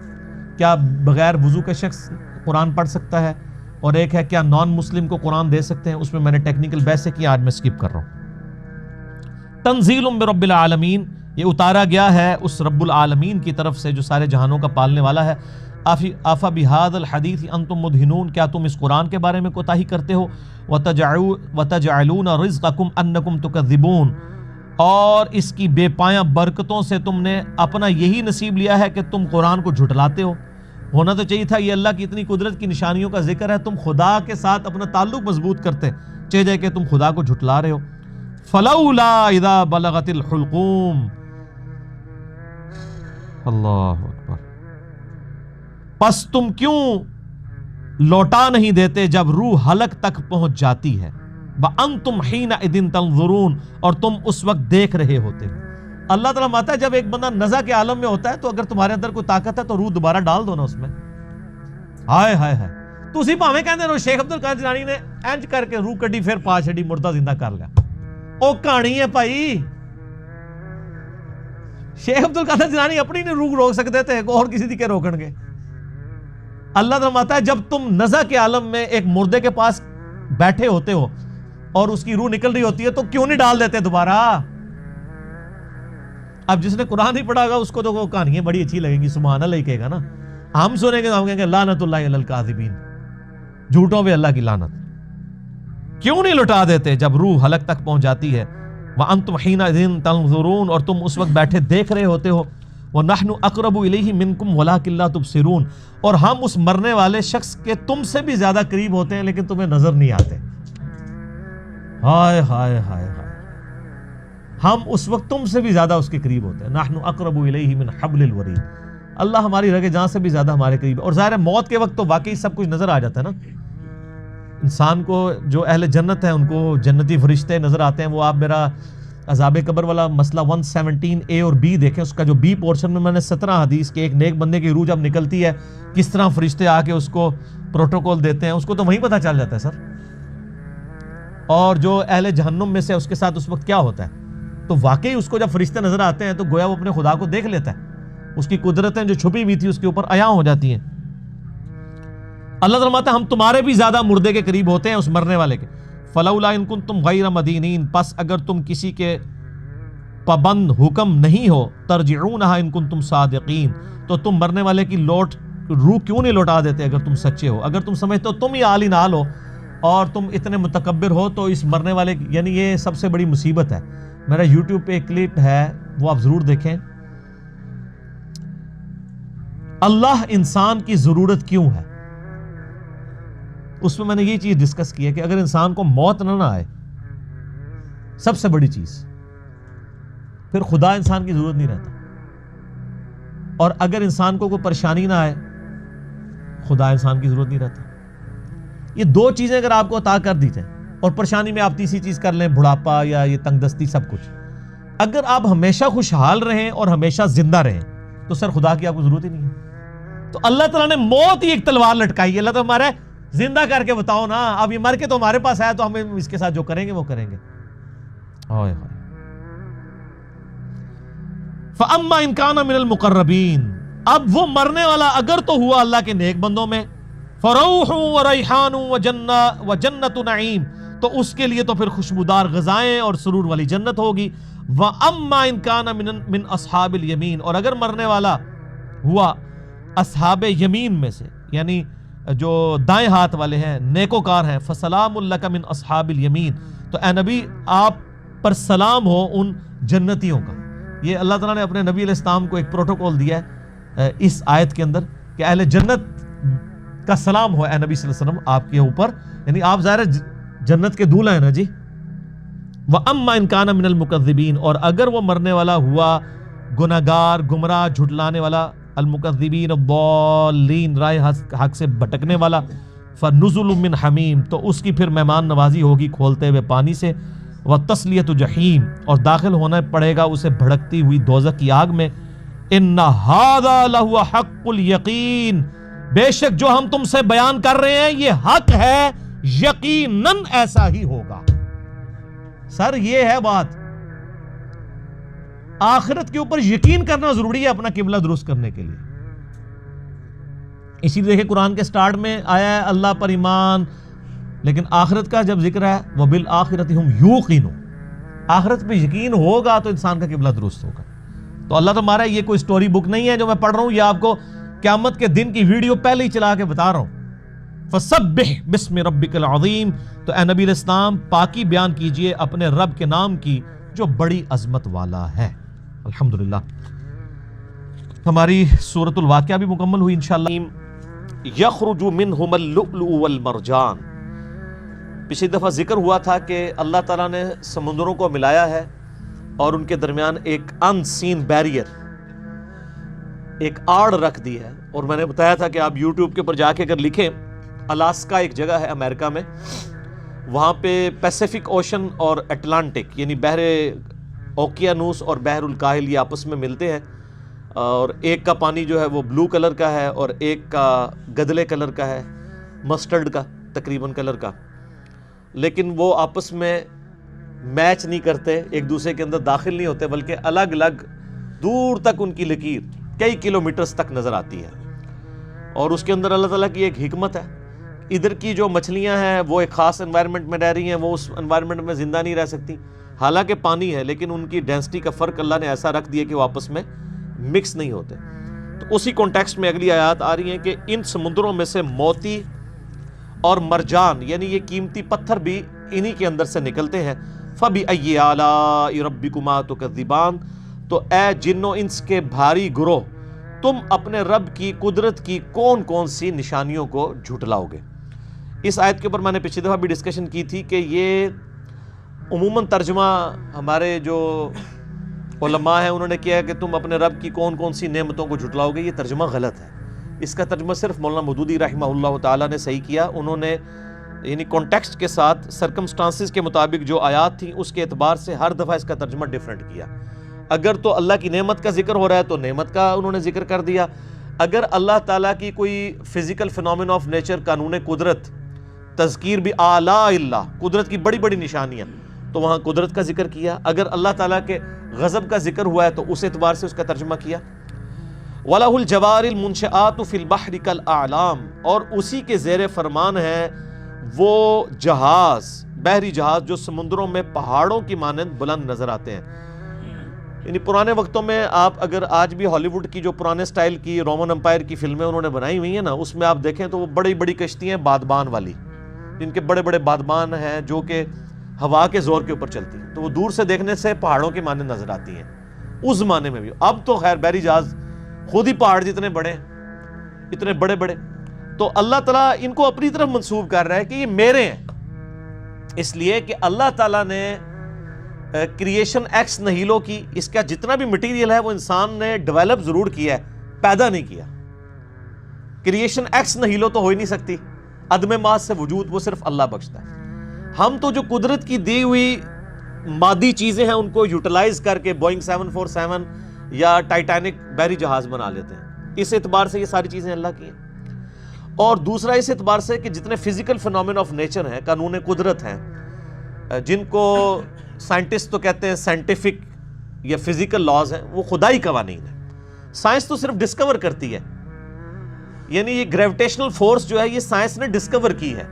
کیا بغیر وضو کے شخص قرآن پڑھ سکتا ہے، اور ایک ہے کیا نان مسلم کو قرآن دے سکتے ہیں، اس میں نے ٹیکنیکل بحث سے کیا، آج میں سکپ کر رہا ہوں۔ تنزیل من رب العالمین، یہ اتارا گیا ہے اس رب العالمین کی طرف سے جو سارے جہانوں کا پالنے والا ہے۔ آفا بہذا الحدیث انتم مدہنون، کیا تم اس قرآن کے بارے میں کوتاہی کرتے ہو، وتجعلون رزقکم انکم تکذبون، اور اس کی بے پایاں برکتوں سے تم نے اپنا یہی نصیب لیا ہے کہ تم قرآن کو جھٹلاتے ہو۔ ہونا تو چاہیے تھا یہ اللہ کی اتنی قدرت کی نشانیوں کا ذکر ہے، تم خدا کے ساتھ اپنا تعلق مضبوط کرتے، چاہیے کہ تم خدا کو جھٹلا رہے ہو۔ فلولا اذا بلغت الحلقوم، اللہ اکبر، پس تم کیوں لوٹا نہیں دیتے جب روح حلق تک پہنچ جاتی ہے، وانتم حینئذ تنظرون، اور تم اس وقت دیکھ رہے ہوتے ہو۔ اللہ تعالیٰ ماتا ہے جب ایک بندہ نزع کے عالم میں ہوتا ہے تو اگر تمہارے اندر کوئی طاقت ہے تو روح دوبارہ ڈال دو نا اس میں۔ ہائے ہائے ہائے، تو اسی پاویں کہندے نے شیخ عبدالقادر جیلانی نے انج کر کے روح کڈی پھر پا چھڑی، مردہ زندہ کر لیا۔ او کہانی ہے بھائی، شیخ عبدالقادر جیلانی اپنی نہیں روح روک سکتے تھے، اور کسی دی کے روکن گے؟ اللہ تعالیٰ ماتا ہے جب تم نزع کے عالم میں ایک مردے کے پاس بیٹھے ہوتے ہو اور اس کی روح نکل رہی ہوتی ہے تو کیوں نہیں ڈال دیتے دوبارہ؟ اب جس نے قرآن نہیں پڑھا گا اس کو تو وہ کہانیاں بڑی اچھی لگیں گی، سبحان اللہ ہی کہے گا نا، ہم سنیں گے تو ہم کہیں گے لعنت اللہ علی الکاذبین، جھوٹوں پہ اللہ کی لعنت۔ کیوں نہیں لٹا دیتے جب روح حلق تک پہنچ جاتی ہے، وانتم حینئذ تنظرون، اور تم اس وقت بیٹھے دیکھ رہے ہوتے ہو، وَنَحْنُ أَقْرَبُ إِلَيْهِ مِنْكُمْ وَلَٰكِن لَا تُبْصِرُونَ، اور ہم اس مرنے والے شخص کے تم سے بھی زیادہ قریب ہوتے ہیں لیکن تمہیں نظر نہیں آتے۔ ہائے ہائے ہائے ہائے، ہم اس وقت تم سے بھی زیادہ اس کے قریب ہوتے ہیں۔ نحن اقرب الیہ من حبل الورید، اللہ ہماری رگے جان سے بھی زیادہ ہمارے قریب ہے۔ اور ظاہر ہے موت کے وقت تو واقعی سب کچھ نظر آ جاتا ہے نا، انسان کو جو اہل جنت ہیں ان کو جنتی فرشتے نظر آتے ہیں۔ وہ آپ میرا عذاب قبر والا مسئلہ 117A اور B دیکھیں، اس کا جو B پورشن میں نے 17 حدیث کے ایک نیک بندے کی روح جب نکلتی ہے کس طرح فرشتے آ کے اس کو پروٹوکول دیتے ہیں، اس کو تو وہیں پتہ چل جاتا ہے سر۔ اور جو اہل جہنم میں سے اس کے ساتھ اس وقت کیا ہوتا ہے، تو واقعی اس کو جب فرشتے نظر آتے ہیں تو گویا وہ اپنے خدا کو دیکھ لیتا ہے، اس کی قدرتیں جو چھپی ہوئی تھی اس کے اوپر عیاں ہو جاتی ہیں۔ اللہ تعالیٰ فرماتا ہے ہم تمہارے بھی زیادہ مردے کے قریب ہوتے ہیں اس مرنے والے کے۔ فلولا ان کنتم غیر مدینین، پس اگر تم کسی کے پابند حکم نہیں ہو، ترجعونها ان کنتم صادقین، تو تم مرنے والے کی روح کیوں نہیں لوٹا دیتے اگر تم سچے ہو؟ اگر تم سمجھتے ہو تم ہی عالی نال ہو اور تم اتنے متکبر ہو تو اس مرنے والے یعنی یہ سب سے بڑی مصیبت ہے۔ میرا یوٹیوب پہ ایک کلپ ہے وہ آپ ضرور دیکھیں، اللہ انسان کی ضرورت کیوں ہے، اس میں میں نے یہ چیز ڈسکس کی ہے کہ اگر انسان کو موت نہ آئے سب سے بڑی چیز، پھر خدا انسان کی ضرورت نہیں رہتا، اور اگر انسان کو کوئی پریشانی نہ آئے خدا انسان کی ضرورت نہیں رہتا۔ یہ دو چیزیں اگر آپ کو عطا کر دی جائیں، اور پریشانی میں آپ تیسری چیز کر لیں بڑھاپا یا یہ تنگ دستی سب کچھ، اگر آپ ہمیشہ خوشحال رہیں اور ہمیشہ زندہ رہیں تو سر خدا کی آپ کو ضرورت ہی نہیں ہے۔ تو اللہ تعالیٰ نے موت ہی ایک تلوار لٹکائی ہے، اللہ تو ہمارے زندہ کر کے بتاؤ نا، اب یہ مر کے تو ہمارے پاس آیا تو ہمیں اس کے ساتھ جو کریں گے وہ کریں گے۔ فَأَمَّا إِن كَانَ مِنَ الْمُقَرَّبِينَ، اب وہ مرنے والا اگر تو ہوا اللہ کے نیک بندوں میں، فروح و ریحان و جنت نعیم، تو اس کے لیے تو پھر خوشبودار غذائیں اور سرور والی جنت ہوگی۔ وَأَمَّا إِن كَانَ مِنْ أَصْحَابِ الْيَمِينَ، اور اگر مرنے والا ہوا اصحاب یمین میں سے، یعنی جو دائیں ہاتھ والے ہیں، نیکوکار ہیں، فَسَلَامٌ لَكَ مِنْ أَصْحَابِ الْيَمِينَ، تو اے نبی آپ پر سلام ہو ان جنتیوں کا۔ یہ اللہ تعالیٰ نے اپنے نبی علیہ السلام کو ایک پروٹوکول دیا ہے اس آیت کے اندر کہ اہل جنت کا سلام ہو اے نبی صلی اللہ علیہ وسلم آپ کے اوپر، یعنی آپ ظاہر جنت کے دولہ ہیں نا جی۔ وَأَمَّا إِن كَانَ مِنَ الْمُكَذِّبِينَ، اور اگر وہ مرنے والا ہوا گناہگار، گمراہ، جھٹلانے والا، المکذبین الضالین، رائے حق سے بھٹکنے والا، فَنُزُلٌ مِّنْ حَمِيمٍ، تو اس کی پھر مہمان نوازی ہوگی کھولتے ہوئے پانی سے، وَتَصْلِيَةُ جَحِيمٍ، اور داخل ہونا پڑے گا اسے بھڑکتی ہوئی دوزخ کی آگ میں۔ إِنَّ هَذَا لَهُوَ حَقُّ الْيَقِينِ، بے شک جو ہم تم سے بیان کر رہے ہیں یہ حق ہے، یقیناً ایسا ہی ہوگا۔ سر یہ ہے بات، آخرت کے اوپر یقین کرنا ضروری ہے اپنا قبلہ درست کرنے کے لیے۔ اسی لیے دیکھیں قرآن کے سٹارٹ میں آیا ہے اللہ پر ایمان، لیکن آخرت کا جب ذکر ہے وَبِالْآخِرَةِ هُمْ يُوقِنُونَ، آخرت پہ یقین ہوگا تو انسان کا قبلہ درست ہوگا۔ تو اللہ تمہارا یہ کوئی سٹوری بک نہیں ہے جو میں پڑھ رہا ہوں، یہ آپ کو قیامت کے دن کی ویڈیو پہلے ہی چلا کے بتا رہا ہوں۔ فَسَبِّحْ بِاسْمِ رَبِّكَ الْعَظِيمِ، تو اے نبی علیہ السلام پاکی بیان کیجئے اپنے رب کے نام کی جو بڑی عظمت والا ہے۔ الحمدللہ ہماری سورۃ الواقعہ بھی مکمل ہوئی انشاءاللہ۔ یخرج منہم اللؤلؤ والمرجان، پچھلی دفعہ ذکر ہوا تھا کہ اللہ تعالیٰ نے سمندروں کو ملایا ہے اور ان کے درمیان ایک ان سین بیریئر، ایک آڑ رکھ دی ہے، اور میں نے بتایا تھا کہ آپ یوٹیوب کے اوپر جا کے اگر لکھیں، الاسکا ایک جگہ ہے امریکہ میں، وہاں پہ پیسیفک اوشن اور اٹلانٹک یعنی بحر اوقیانوس اور بحر الکاہل یہ آپس میں ملتے ہیں، اور ایک کا پانی جو ہے وہ بلو کلر کا ہے اور ایک کا گدلے کلر کا ہے، مسٹرڈ کا تقریباً کلر کا، لیکن وہ آپس میں میچ نہیں کرتے، ایک دوسرے کے اندر داخل نہیں ہوتے، بلکہ الگ الگ دور تک ان کی لکیر کئی کلومیٹرز تک نظر آتی ہے۔ اور اس کے اندر اللہ تعالیٰ کی ایک حکمت ہے، ادھر کی جو مچھلیاں ہیں وہ ایک خاص انوائرمنٹ میں رہ رہی ہیں، وہ اس انوائرمنٹ میں زندہ نہیں رہ سکتی، حالانکہ پانی ہے، لیکن ان کی ڈینسٹی کا فرق اللہ نے ایسا رکھ دیا کہ وہ آپس میں مکس نہیں ہوتے۔ تو اسی کانٹیکسٹ میں اگلی آیات آ رہی ہیں کہ ان سمندروں میں سے موتی اور مرجان یعنی یہ قیمتی پتھر بھی انہی کے اندر سے نکلتے ہیں۔ فَبِأَيِّ آلَاءِ رَبِّكُمَا تُكَذِّبَانِ، تو اے جن و انس کے بھاری گروہ، تم اپنے رب کی قدرت کی کون کون سی نشانیوں کو جھٹلاؤ گے۔ اس آیت کے اوپر میں نے پچھلی دفعہ بھی ڈسکشن کی تھی کہ یہ عموماً ترجمہ ہمارے جو علماء ہیں انہوں نے کیا ہے کہ تم اپنے رب کی کون کون سی نعمتوں کو جھٹلاؤ گے، یہ ترجمہ غلط ہے۔ اس کا ترجمہ صرف مولانا مودودی رحمہ اللہ تعالیٰ نے صحیح کیا، انہوں نے یعنی کانٹیکسٹ کے ساتھ سرکمسٹانسز کے مطابق جو آیات تھیں اس کے اعتبار سے ہر دفعہ اس کا ترجمہ ڈیفرنٹ کیا۔ اگر تو اللہ کی نعمت کا ذکر ہو رہا ہے تو نعمت کا انہوں نے ذکر کر دیا، اگر اللہ تعالیٰ کی کوئی فزیکل فینومین آف نیچر، قانون قدرت، تذکیر بھی آلاء اللہ، قدرت کی بڑی بڑی نشانیاں، تو وہاں قدرت کا ذکر کیا۔ اگر اللہ تعالیٰ کے غضب کا ذکر ہوا ہے تو اس اعتبار سے اس کا ترجمہ کیا۔ وَلَهُ الْجَوَارِ الْمُنْشَآتُ فِي الْبَحْرِ كَالْأَعْلَامِ، اور اسی کے زیر فرمان ہے وہ جہاز، بحری جہاز جو سمندروں میں پہاڑوں کی مانند بلند نظر آتے ہیں۔ یعنی پرانے وقتوں میں آپ اگر آج بھی ہالی ووڈ کی جو پرانے سٹائل کی رومن امپائر کی فلمیں انہوں نے بنائی ہوئی ہیں نا، اس میں آپ دیکھیں تو وہ بڑی بڑی کشتیاں بادبان والی، جن کے بڑے بڑے بادبان ہیں جو کہ ہوا کے زور کے اوپر چلتی ہیں، تو وہ دور سے دیکھنے سے پہاڑوں کی مانند نظر آتی ہیں اس زمانے میں بھی۔ اب تو خیر بحری جہاز خود ہی پہاڑ جتنے بڑے ہیں، اتنے بڑے بڑے، تو اللہ تعالیٰ ان کو اپنی طرف منسوب کر رہا ہے کہ یہ میرے ہیں، اس لیے کہ اللہ تعالیٰ نے کریشن ایکس نہیلو کی، اس کا جتنا بھی مٹیریل ہے وہ انسان نے ڈیولپ ضرور کیا ہے، پیدا نہیں کیا۔ کریشن ایکس نہیلو تو ہو ہی نہیں سکتی، عدم محض سے وجود وہ صرف اللہ بخشتا ہے۔ ہم تو جو قدرت کی دی ہوئی مادی چیزیں ہیں ان کو یوٹیلائز کر کے بوئنگ 747 یا ٹائٹینک بحری جہاز بنا لیتے ہیں، اس اعتبار سے یہ ساری چیزیں اللہ کی ہیں۔ اور دوسرا اس اعتبار سے کہ جتنے فزیکل فینومین آف نیچر ہیں، قانون قدرت ہیں، جن کو سائنٹسٹ تو کہتے ہیں سائنٹیفک یا فزیکل لاز ہیں، وہ خدائی قوانین ہیں۔ سائنس تو صرف ڈسکور کرتی ہے، یعنی یہ گریویٹیشنل فورس جو ہے یہ سائنس نے ڈسکور کی ہے،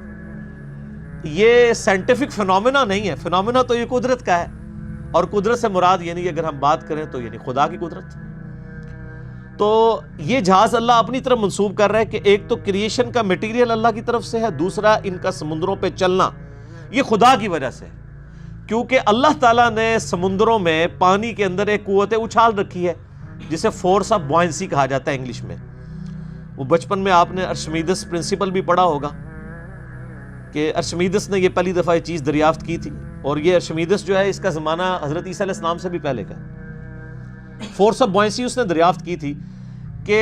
یہ سائنٹیفک فینومینا نہیں ہے، فینومینا تو یہ قدرت کا ہے، اور قدرت سے مراد یعنی اگر ہم بات کریں تو یعنی خدا کی قدرت۔ تو یہ جہاز اللہ اپنی طرف منسوب کر رہا ہے کہ ایک تو کریشن کا میٹیریل اللہ کی طرف سے ہے، دوسرا ان کا سمندروں پہ چلنا یہ خدا کی وجہ سے، کیونکہ اللہ تعالیٰ نے سمندروں میں پانی کے اندر ایک قوت اچھال رکھی ہے جسے فورس آف بوائنسی کہا جاتا ہے انگلش میں۔ وہ بچپن میں آپ نے ارشمیدس پرنسپل بھی پڑھا ہوگا کہ ارشمیدس نے یہ پہلی دفعہ یہ چیز دریافت کی تھی، اور یہ ارشمیدس جو ہے اس کا زمانہ حضرت عیسیٰ علیہ السلام سے بھی پہلے کا۔ فورس آف بوائنسی اس نے دریافت کی تھی کہ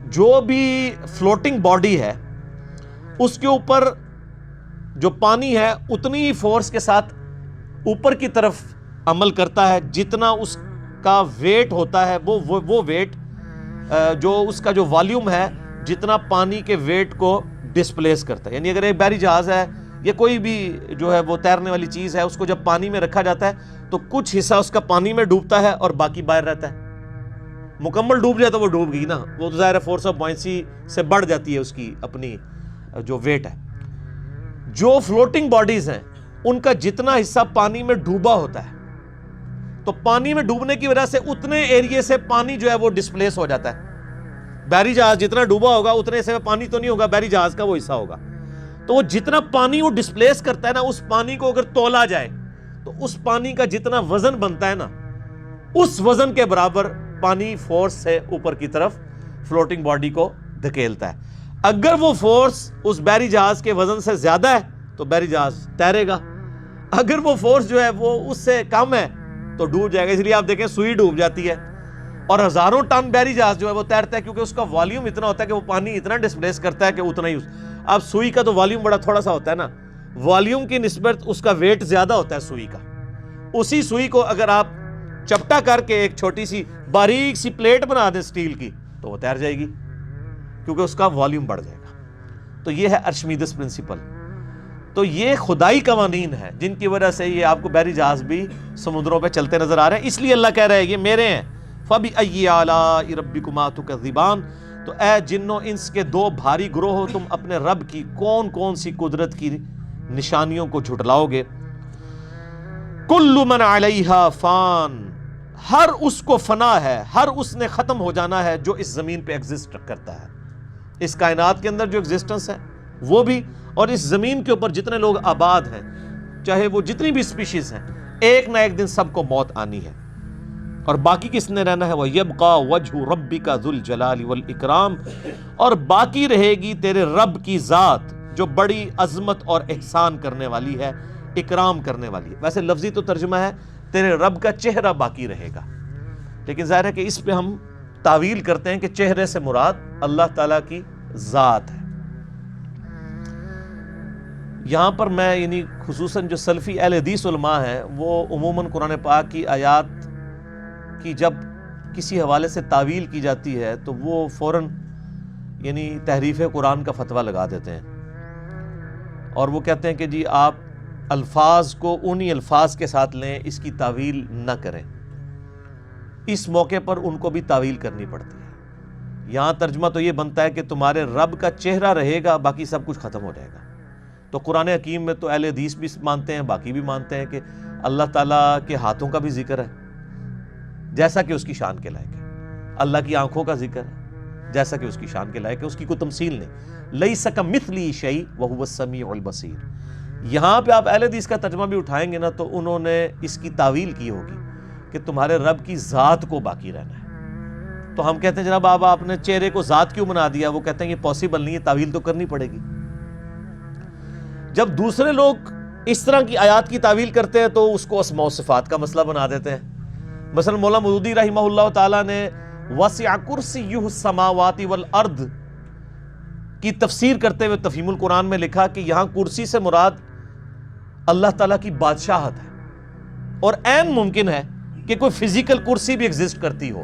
جو بھی فلوٹنگ باڈی ہے اس کے اوپر جو پانی ہے اتنی فورس کے ساتھ اوپر کی طرف عمل کرتا ہے جتنا اس کا ویٹ ہوتا ہے، وہ ویٹ جو اس کا جو والیوم ہے جتنا پانی کے ویٹ کو ڈسپلیس کرتا ہے۔ یعنی اگر ایک بحری جہاز ہے یا کوئی بھی جو ہے وہ تیرنے والی چیز ہے، اس کو جب پانی میں رکھا جاتا ہے تو کچھ حصہ اس کا پانی میں ڈوبتا ہے اور باقی باہر رہتا ہے۔ مکمل ڈوب جائے تو وہ ڈوب گئی نا، وہ تو ظاہر ہے فورس آف بوائنسی سے بڑھ جاتی ہے اس کی اپنی جو ویٹ ہے۔ جو فلوٹنگ باڈیز ہیں ان کا جتنا حصہ پانی میں ڈوبا ہوتا ہے تو پانی میں ڈوبنے کی وجہ سے اتنے ایریے سے پانی جو ہے وہ ڈسپلیس ہو جاتا ہے۔ بحری جہاز جتنا ڈوبا ہوگا اتنے حصے میں پانی تو نہیں ہوگا، بحری جہاز کا وہ حصہ ہوگا، تو وہ جتنا پانی وہ ڈسپلیس کرتا ہے نا، اس پانی کو اگر تولا جائے تو اس پانی کا جتنا وزن بنتا ہے نا، اس وزن کے برابر پانی فورس سے اوپر کی طرف فلوٹنگ باڈی کو دھکیلتا ہے۔ اگر وہ فورس اس بحری جہاز کے وزن سے زیادہ ہے تو بحری جہاز تیرے گا، اگر وہ فورس جو ہے وہ اس سے کم ہے تو ڈوب جائے گا۔ اس لیے آپ دیکھیں سوئی ڈوب جاتی ہے اور ہزاروں ٹن بحری جہاز جو ہے وہ تیرتا ہے، کیونکہ اس کا والیوم اتنا ہوتا ہے کہ وہ پانی اتنا ڈسپلیس کرتا ہے کہ اتنا ہی اب سوئی کا تو والیوم بڑا تھوڑا سا ہوتا ہے نا، والیوم کی نسبت اس کا ویٹ زیادہ ہوتا ہے سوئی کا۔ اسی سوئی کو اگر آپ چپٹا کر کے ایک چھوٹی سی باریک سی پلیٹ بنا دیں سٹیل کی تو وہ تیر جائے گی، کیونکہ اس کا والیوم بڑھ جائے گا۔ تو یہ ہے ارشمیدس پرنسپل۔ تو یہ خدائی قوانین ہیں جن کی وجہ سے یہ آپ کو بحری جہاز بھی سمندروں پہ چلتے نظر آ رہے ہیں، اس لیے اللہ کہہ رہے ہیں یہ میرے ہیں۔ فَبِأَيِّ آلَاءِ رَبِّكُمَا تُكَذِّبَانِ، تو اے جنوں انس کے دو بھاری گروہ ہو، تم اپنے رب کی کون کون سی قدرت کی نشانیوں کو جھٹلاؤ گے۔ کل من علیہا فان، ہر اس کو فنا ہے، ہر اس نے ختم ہو جانا ہے جو اس زمین پہ ایگزسٹ کرتا ہے۔ اس کائنات کے اندر جو ایگزسٹنس ہے وہ بھی، اور اس زمین کے اوپر جتنے لوگ آباد ہیں، چاہے وہ جتنی بھی اسپیشیز ہیں، ایک نہ ایک دن سب کو موت آنی ہے، اور باقی کس نے رہنا ہے؟ وَيَبْقَى وَجْهُ رَبِّكَ ذُو الْجَلَالِ وَالْإِكْرَامِ، اور باقی رہے گی تیرے رب کی ذات جو بڑی عظمت اور احسان کرنے والی ہے، اکرام کرنے والی ہے۔ ویسے لفظی تو ترجمہ ہے تیرے رب کا چہرہ باقی رہے گا، لیکن ظاہر ہے کہ اس پہ ہم تعویل کرتے ہیں کہ چہرے سے مراد اللہ تعالیٰ کی ذات ہے۔ یہاں پر میں یعنی خصوصاً جو سلفی اہل حدیث علماء ہیں وہ عموماً قرآن پاک کی آیات کی جب کسی حوالے سے تعویل کی جاتی ہے تو وہ فوراً یعنی تحریف قرآن کا فتویٰ لگا دیتے ہیں، اور وہ کہتے ہیں کہ جی آپ الفاظ کو انہی الفاظ کے ساتھ لیں، اس کی تعویل نہ کریں۔ اس موقع پر ان کو بھی تعویل کرنی پڑتی ہے۔ یہاں ترجمہ تو یہ بنتا ہے کہ تمہارے رب کا چہرہ رہے گا، باقی سب کچھ ختم ہو جائے گا۔ تو قرآن حکیم میں تو اہل حدیث بھی مانتے ہیں، باقی بھی مانتے ہیں کہ اللہ تعالیٰ کے ہاتھوں کا بھی ذکر ہے جیسا کہ اس کی شان کے لائق ہے، اللہ کی آنکھوں کا ذکر ہے جیسا کہ اس کی شان کے لائق ہے، اس کی کوئی تمثیل نہیں۔ لیس کمثلہ شیء وہو السمیع البصیر۔ یہاں پہ آپ اہل حدیث کا ترجمہ بھی اٹھائیں گے نا تو انہوں نے اس کی تعویل کی ہوگی کہ تمہارے رب کی ذات کو باقی رہنا ہے۔ تو ہم کہتے ہیں جناب آپ نے چہرے کو ذات کیوں بنا دیا؟ وہ کہتے ہیں یہ پاسبل نہیں ہے، تعویل تو کرنی پڑے گی۔ جب دوسرے لوگ اس طرح کی آیات کی تعویل کرتے ہیں تو اس کو اسماء و صفات کا مسئلہ بنا دیتے ہیں۔ مثلا مولانا مودودی رحمہ اللہ تعالیٰ نے وسع کرسیہ السماوات والارض کی تفسیر کرتے ہوئے تفہیم القرآن میں لکھا کہ یہاں کرسی سے مراد اللہ تعالیٰ کی بادشاہت ہے، اور عین ممکن ہے کہ کوئی فزیکل کرسی بھی ایگزسٹ کرتی ہو،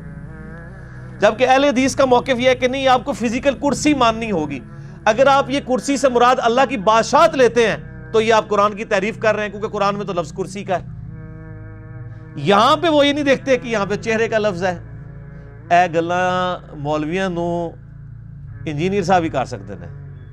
جبکہ اہل حدیث کا موقف یہ ہے کہ نہیں، آپ کو فزیکل کرسی ماننی ہوگی۔ اگر آپ یہ کرسی سے مراد اللہ کی بادشاہت لیتے ہیں تو یہ آپ قرآن کی تعریف کر رہے ہیں، کیونکہ قرآن میں تو لفظ کرسی کا ہے۔ یہاں پہ وہ یہ نہیں دیکھتے کہ یہاں پہ چہرے کا لفظ ہے، ਇਹ ਗੱਲਾਂ ਮੌਲਵੀਆਂ ਨੂੰ ਇੰਜੀਨੀਅਰ ਸਾਹਿਬ ਹੀ ਕਰ ਸਕਦੇ ਨੇ।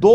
2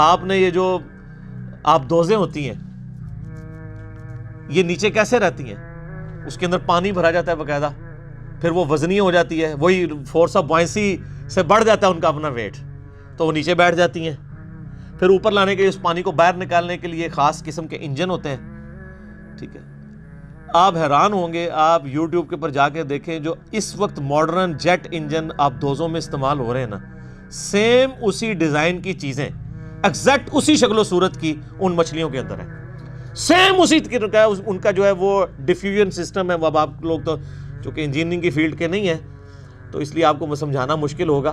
آپ نے یہ جو آبدوزیں ہوتی ہیں یہ نیچے کیسے رہتی ہیں؟ اس کے اندر پانی بھرا جاتا ہے باقاعدہ، پھر وہ وزنی ہو جاتی ہے، وہی فورس آف بوائنسی سے بڑھ جاتا ہے ان کا اپنا ویٹ، تو وہ نیچے بیٹھ جاتی ہیں. پھر اوپر لانے کے لیے اس پانی کو باہر نکالنے کے لیے خاص قسم کے انجن ہوتے ہیں. ٹھیک ہے، آپ حیران ہوں گے، آپ یوٹیوب کے اوپر جا کے دیکھیں جو اس وقت ماڈرن جیٹ انجن آبدوزوں میں استعمال ہو رہے ہیں نا، سیم اسی ڈیزائن کی چیزیں ایگزیکٹ اسی شکل و صورت کی ان مچھلیوں کے اندر ہے، سیم اسی طرح کا ان کا جو ہے وہ ڈیفیوژن سسٹم ہے. اب آپ لوگ تو چونکہ انجینئرنگ کی فیلڈ کے نہیں ہیں تو اس لیے آپ کو سمجھانا مشکل ہوگا،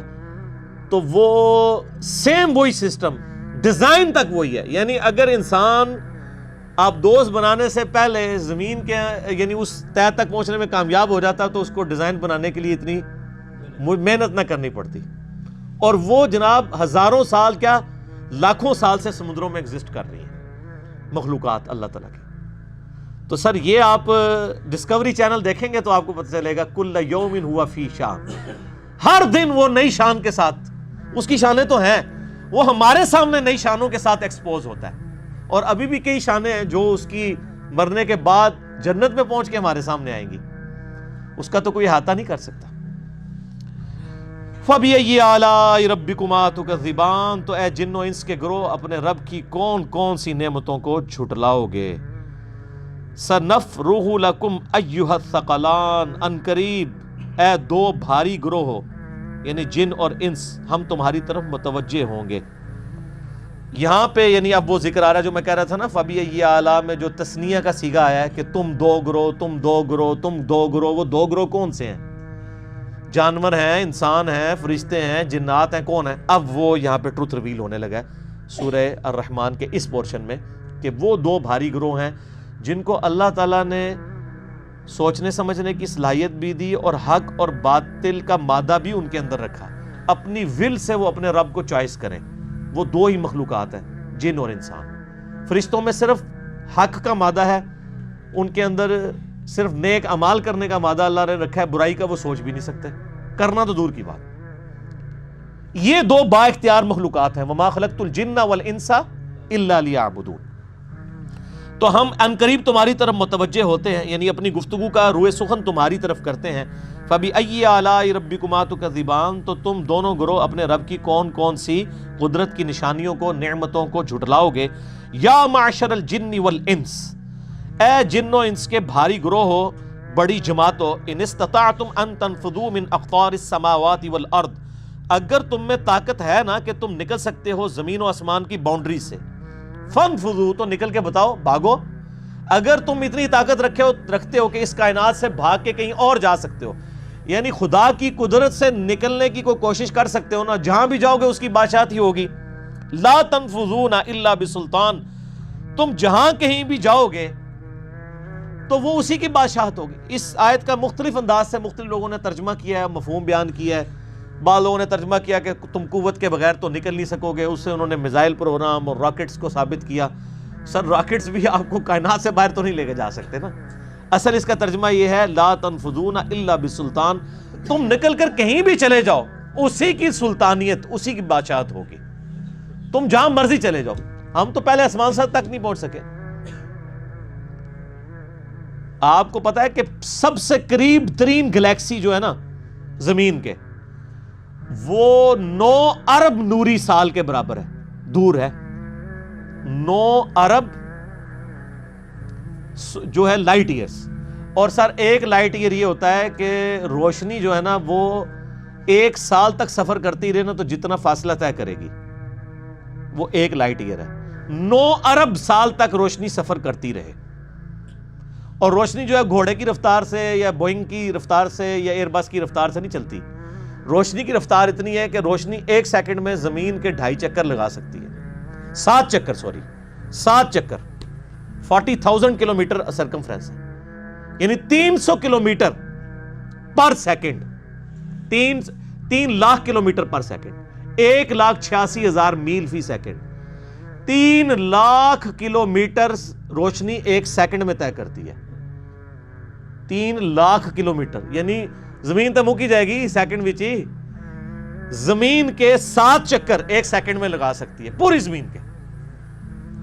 تو وہ سیم وہی سسٹم، ڈیزائن تک وہی ہے. یعنی اگر انسان آبدوز بنانے سے پہلے زمین کے یعنی اس طے تک پہنچنے میں کامیاب ہو جاتا تو اس کو ڈیزائن بنانے کے لیے اتنی محنت نہ کرنی پڑتی. اور وہ جناب ہزاروں سال کیا لاکھوں سال سے سمندروں میں ایگزسٹ کر رہی ہیں مخلوقات اللہ تعالیٰ کی. تو سر یہ آپ ڈسکوری چینل دیکھیں گے تو آپ کو پتہ چلے گا کل یوم ہوا فی شان، ہر دن وہ نئی شان کے ساتھ، اس کی شانیں تو ہیں، وہ ہمارے سامنے نئی شانوں کے ساتھ ایکسپوز ہوتا ہے. اور ابھی بھی کئی شانیں ہیں جو اس کی مرنے کے بعد جنت میں پہنچ کے ہمارے سامنے آئیں گی، اس کا تو کوئی احاطہ نہیں کر سکتا. فَبِأَيِّ آلَاءِ رَبِّكُمَا تُكَذِّبَانِ، تو اے جن و انس کے گروہ اپنے رب کی کون کون سی نعمتوں کو جھٹلاؤ گے. سَنَفْرُغُ لَكُمْ أَيُّهَا الثَّقَلَانِ، ان قریب اے دو بھاری گروہ ہو یعنی جن اور انس ہم تمہاری طرف متوجہ ہوں گے. یہاں پہ یعنی اب وہ ذکر آ رہا ہے جو میں کہہ رہا تھا نا فَبِأَيِّ آلَاء میں جو تثنیہ کا صیغہ آیا ہے کہ تم دو گروہ، تم دو گروہ، تم دو گروہ. وہ دو گروہ کون سے ہیں؟ جانور ہیں، انسان ہیں، فرشتے ہیں، جنات ہیں، کون ہیں؟ اب وہ یہاں پہ ٹروتھ ریویل ہونے لگا ہے سورہ الرحمن کے اس پورشن میں کہ وہ دو بھاری گروہ ہیں جن کو اللہ تعالیٰ نے سوچنے سمجھنے کی صلاحیت بھی دی اور حق اور باطل کا مادہ بھی ان کے اندر رکھا، اپنی ول سے وہ اپنے رب کو چوائس کریں. وہ دو ہی مخلوقات ہیں، جن اور انسان. فرشتوں میں صرف حق کا مادہ ہے، ان کے اندر صرف نیک اعمال کرنے کا مادہ اللہ نے رکھا ہے، برائی کا وہ سوچ بھی نہیں سکتے، کرنا تو دور کی بات. یہ دو با اختیار مخلوقات ہیں. وما خلقت الجن والانس الا لیعبدون. تو ہم ان قریب تمہاری طرف متوجہ ہوتے ہیں، یعنی اپنی گفتگو کا روئے سخن تمہاری طرف کرتے ہیں. فَبِأَيِّ آلَاءِ رَبِّكُمَا تُكَذِّبَانِ، تو تم دونوں گروہ اپنے رب کی کون کون سی قدرت کی نشانیوں کو، نعمتوں کو جھٹلاؤ گے. یا معشر الجن والانس، اے جن و انس کے بھاری گروہ ہو، بڑی جماعت ہو. ان استطعتم ان تنفذوا من اقطار السماوات والارض، اگر تم میں طاقت ہے نا کہ تم نکل سکتے ہو زمین و آسمان کی باؤنڈری سے، فانفذوا، تو نکل کے بتاؤ، بھاگو. اگر تم اتنی طاقت رکھتے ہو کہ اس کائنات سے بھاگ کے کہیں اور جا سکتے ہو، یعنی خدا کی قدرت سے نکلنے کی کوئی کوشش کر سکتے ہو نا، جہاں بھی جاؤ گے اس کی بادشاہت ہی ہوگی. لا تنفذون الا بسلطان، تم جہاں کہیں بھی جاؤ گے تو وہ اسی کی بادشاہت ہوگی. اس آیت کا مختلف انداز سے مختلف لوگوں نے ترجمہ کیا ہے، مفہوم بیان کیا ہے. بعض لوگوں نے ترجمہ کیا کہ تم قوت کے بغیر تو نکل نہیں سکو گے، اس سے انہوں نے میزائل پروگرام اور راکٹس کو ثابت کیا. سر راکٹس بھی آپ کو کائنات سے باہر تو نہیں لے کے جا سکتے نا. اصل اس کا ترجمہ یہ ہے لا تنفذون الا بسلطان، تم نکل کر کہیں بھی چلے جاؤ اسی کی سلطانیت، اسی کی بادشاہت ہوگی. تم جہاں مرضی چلے جاؤ. ہم تو پہلے آسمان سطح تک نہیں پہنچ سکے. آپ کو پتا ہے کہ سب سے قریب ترین گلیکسی جو ہے نا زمین کے، وہ 9 ارب نوری سال کے برابر ہے، دور ہے. 9 ارب جو ہے لائٹ ایئرز. اور سر ایک لائٹ ایئر یہ ہوتا ہے کہ روشنی جو ہے نا وہ 1 سال تک سفر کرتی رہے نا تو جتنا فاصلہ طے کرے گی وہ 1 لائٹ ایئر ہے. 9 ارب سال تک روشنی سفر کرتی رہے. اور روشنی جو ہے گھوڑے کی رفتار سے یا بوئنگ کی رفتار سے یا ایئر بس کی رفتار سے نہیں چلتی. روشنی کی رفتار اتنی ہے کہ روشنی 1 سیکنڈ میں زمین کے 2.5 چکر لگا سکتی ہے. 7 چکر 40,000 کلومیٹر سرکمفرنس ہے، یعنی 300 kilometre per second, 3 lakh kilometre per second, 1,86,000 میل فی سیکنڈ. 3 لاکھ کلومیٹر روشنی 1 سیکنڈ میں طے کرتی ہے. 3 لاکھ کلومیٹر یعنی زمین تو مکی جائے گی سیکنڈ وچ ہی. زمین کے 7 چکر 1 سیکنڈ میں لگا سکتی ہے، پوری زمین کے۔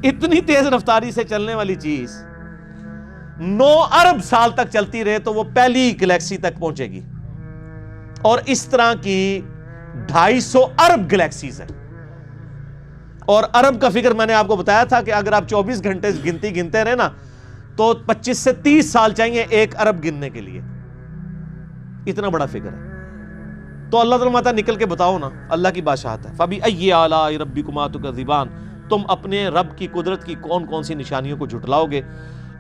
اتنی تیز رفتاری سے چلنے والی چیز 9 ارب سال تک چلتی رہے تو وہ پہلی گلیکسی تک پہنچے گی، اور اس طرح کی 250 ارب گلیکسیز ہیں۔ اور ارب کا فکر میں نے آپ کو بتایا تھا کہ اگر آپ 24 گھنٹے گنتی گنتے رہے نا تو 25 سے 30 سال چاہیے 1 ارب گننے کے لیے، اتنا بڑا فکر ہے۔ تو اللہ تعالیٰ ماتا نکل کے بتاؤ نا، اللہ کی بادشاہت ہے۔ فَبِأَيِّ آلَاءِ رَبِّكُمَا تُكَذِّبَانِ، تم اپنے رب کی قدرت کی کون کون سی نشانیوں کو جھٹلاؤ گے۔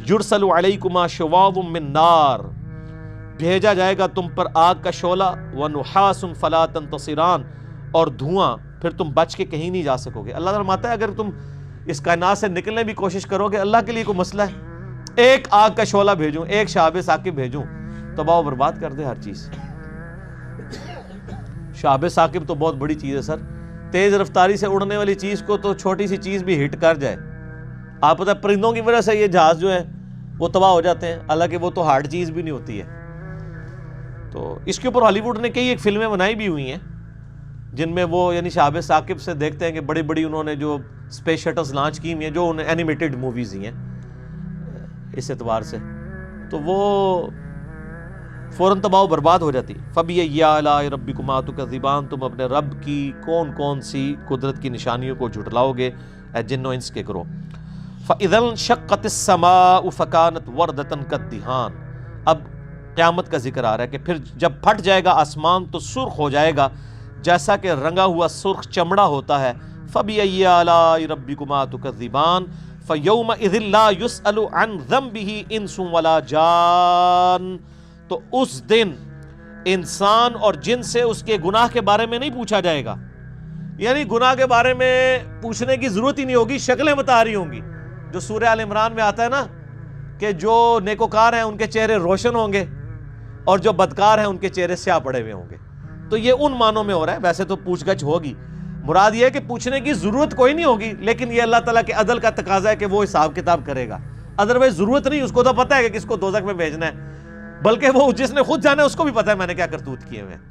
یُرْسَلُ عَلَيْكُمَا شِوَاظٌ مِّن نَّارٍ، بھیجا جائے گا تم پر آگ کا شعلہ، وَنُحَاسٌ فَلَا تَنتَصِرَانِ، اور دھواں، پھر تم بچ کے کہیں نہیں جا سکو گے۔ اللہ تعالیٰ فرماتا ہے اگر تم اس کائنات سے نکلنے بھی کوشش کرو گے، اللہ کے لیے کوئی مسئلہ ہے؟ ایک آگ کا شعلہ بھیجوں، ایک شہاب ثاقب بھیجوں، تباہ و برباد کر دے ہر چیز۔ شہاب ثاقب تو بہت بڑی چیز ہے سر، تیز رفتاری سے اڑنے والی چیز کو تو چھوٹی سی چیز بھی ہٹ کر جائے۔ آپ پتہ ہے پرندوں کی وجہ سے یہ جہاز جو ہے وہ تباہ ہو جاتے ہیں، حالانکہ وہ تو ہارڈ چیز بھی نہیں ہوتی ہے۔ تو اس کے اوپر ہالی ووڈ نے کئی ایک فلمیں بنائی بھی ہوئی ہیں جن میں وہ یعنی شہاب ثاقب سے دیکھتے ہیں کہ بڑی بڑی انہوں نے جو اسپیس شٹلز لانچ کی ہوئی ہیں، جو اینیمیٹڈ موویز ہی ہیں اس اعتبار سے، تو وہ فوراً تباہ و برباد ہو جاتی۔ فَبِأَيِّ آلَاءِ رَبِّكُمَا تُكَذِّبَانِ، تم اپنے رب کی کون کون سی قدرت کی نشانیوں کو جھٹلاؤ گے، اے جن و انس کے کرو۔ فَإِذَا انشَقَّتِ السَّمَاءُ فَكَانَتْ وَرْدَةً كَالدِّهَانِ، اب قیامت کا ذکر آ رہا ہے کہ پھر جب پھٹ جائے گا آسمان تو سرخ ہو جائے گا جیسا کہ رنگا ہوا سرخ چمڑا ہوتا ہے۔ فَبِأَيِّ آلَاءِ رَبِّكُمَا تُكَذِّبَانِ فَيَوْمَئِذٍ لَا يُسْأَلُ عَنْ ذَنبِهِ إِنسٌ وَلَا جَانٌ، تو اس دن انسان اور جن سے اس کے گناہ کے بارے میں نہیں پوچھا جائے گا، یعنی گناہ کے بارے میں پوچھنے کی ضرورت ہی نہیں ہوگی، شکلیں بتا رہی ہوں گی۔ جو سورہ آل عمران میں آتا ہے نا کہ جو نیکوکار ہیں ان کے چہرے روشن ہوں گے اور جو بدکار ہیں ان کے چہرے سیاہ پڑے ہوئے ہوں گے، تو یہ ان معنوں میں ہو رہا ہے۔ ویسے تو پوچھ گچھ ہوگی، مراد یہ ہے کہ پوچھنے کی ضرورت کوئی نہیں ہوگی، لیکن یہ اللہ تعالیٰ کے عدل کا تقاضا ہے کہ وہ حساب کتاب کرے گا، ادروائز ضرورت نہیں، اس کو تو پتہ ہے کہ کس کو دوزخ میں بھیجنا ہے، بلکہ وہ جس نے خود جانا ہے اس کو بھی پتہ ہے میں نے کیا کرتوت کیے ہوئے ہیں۔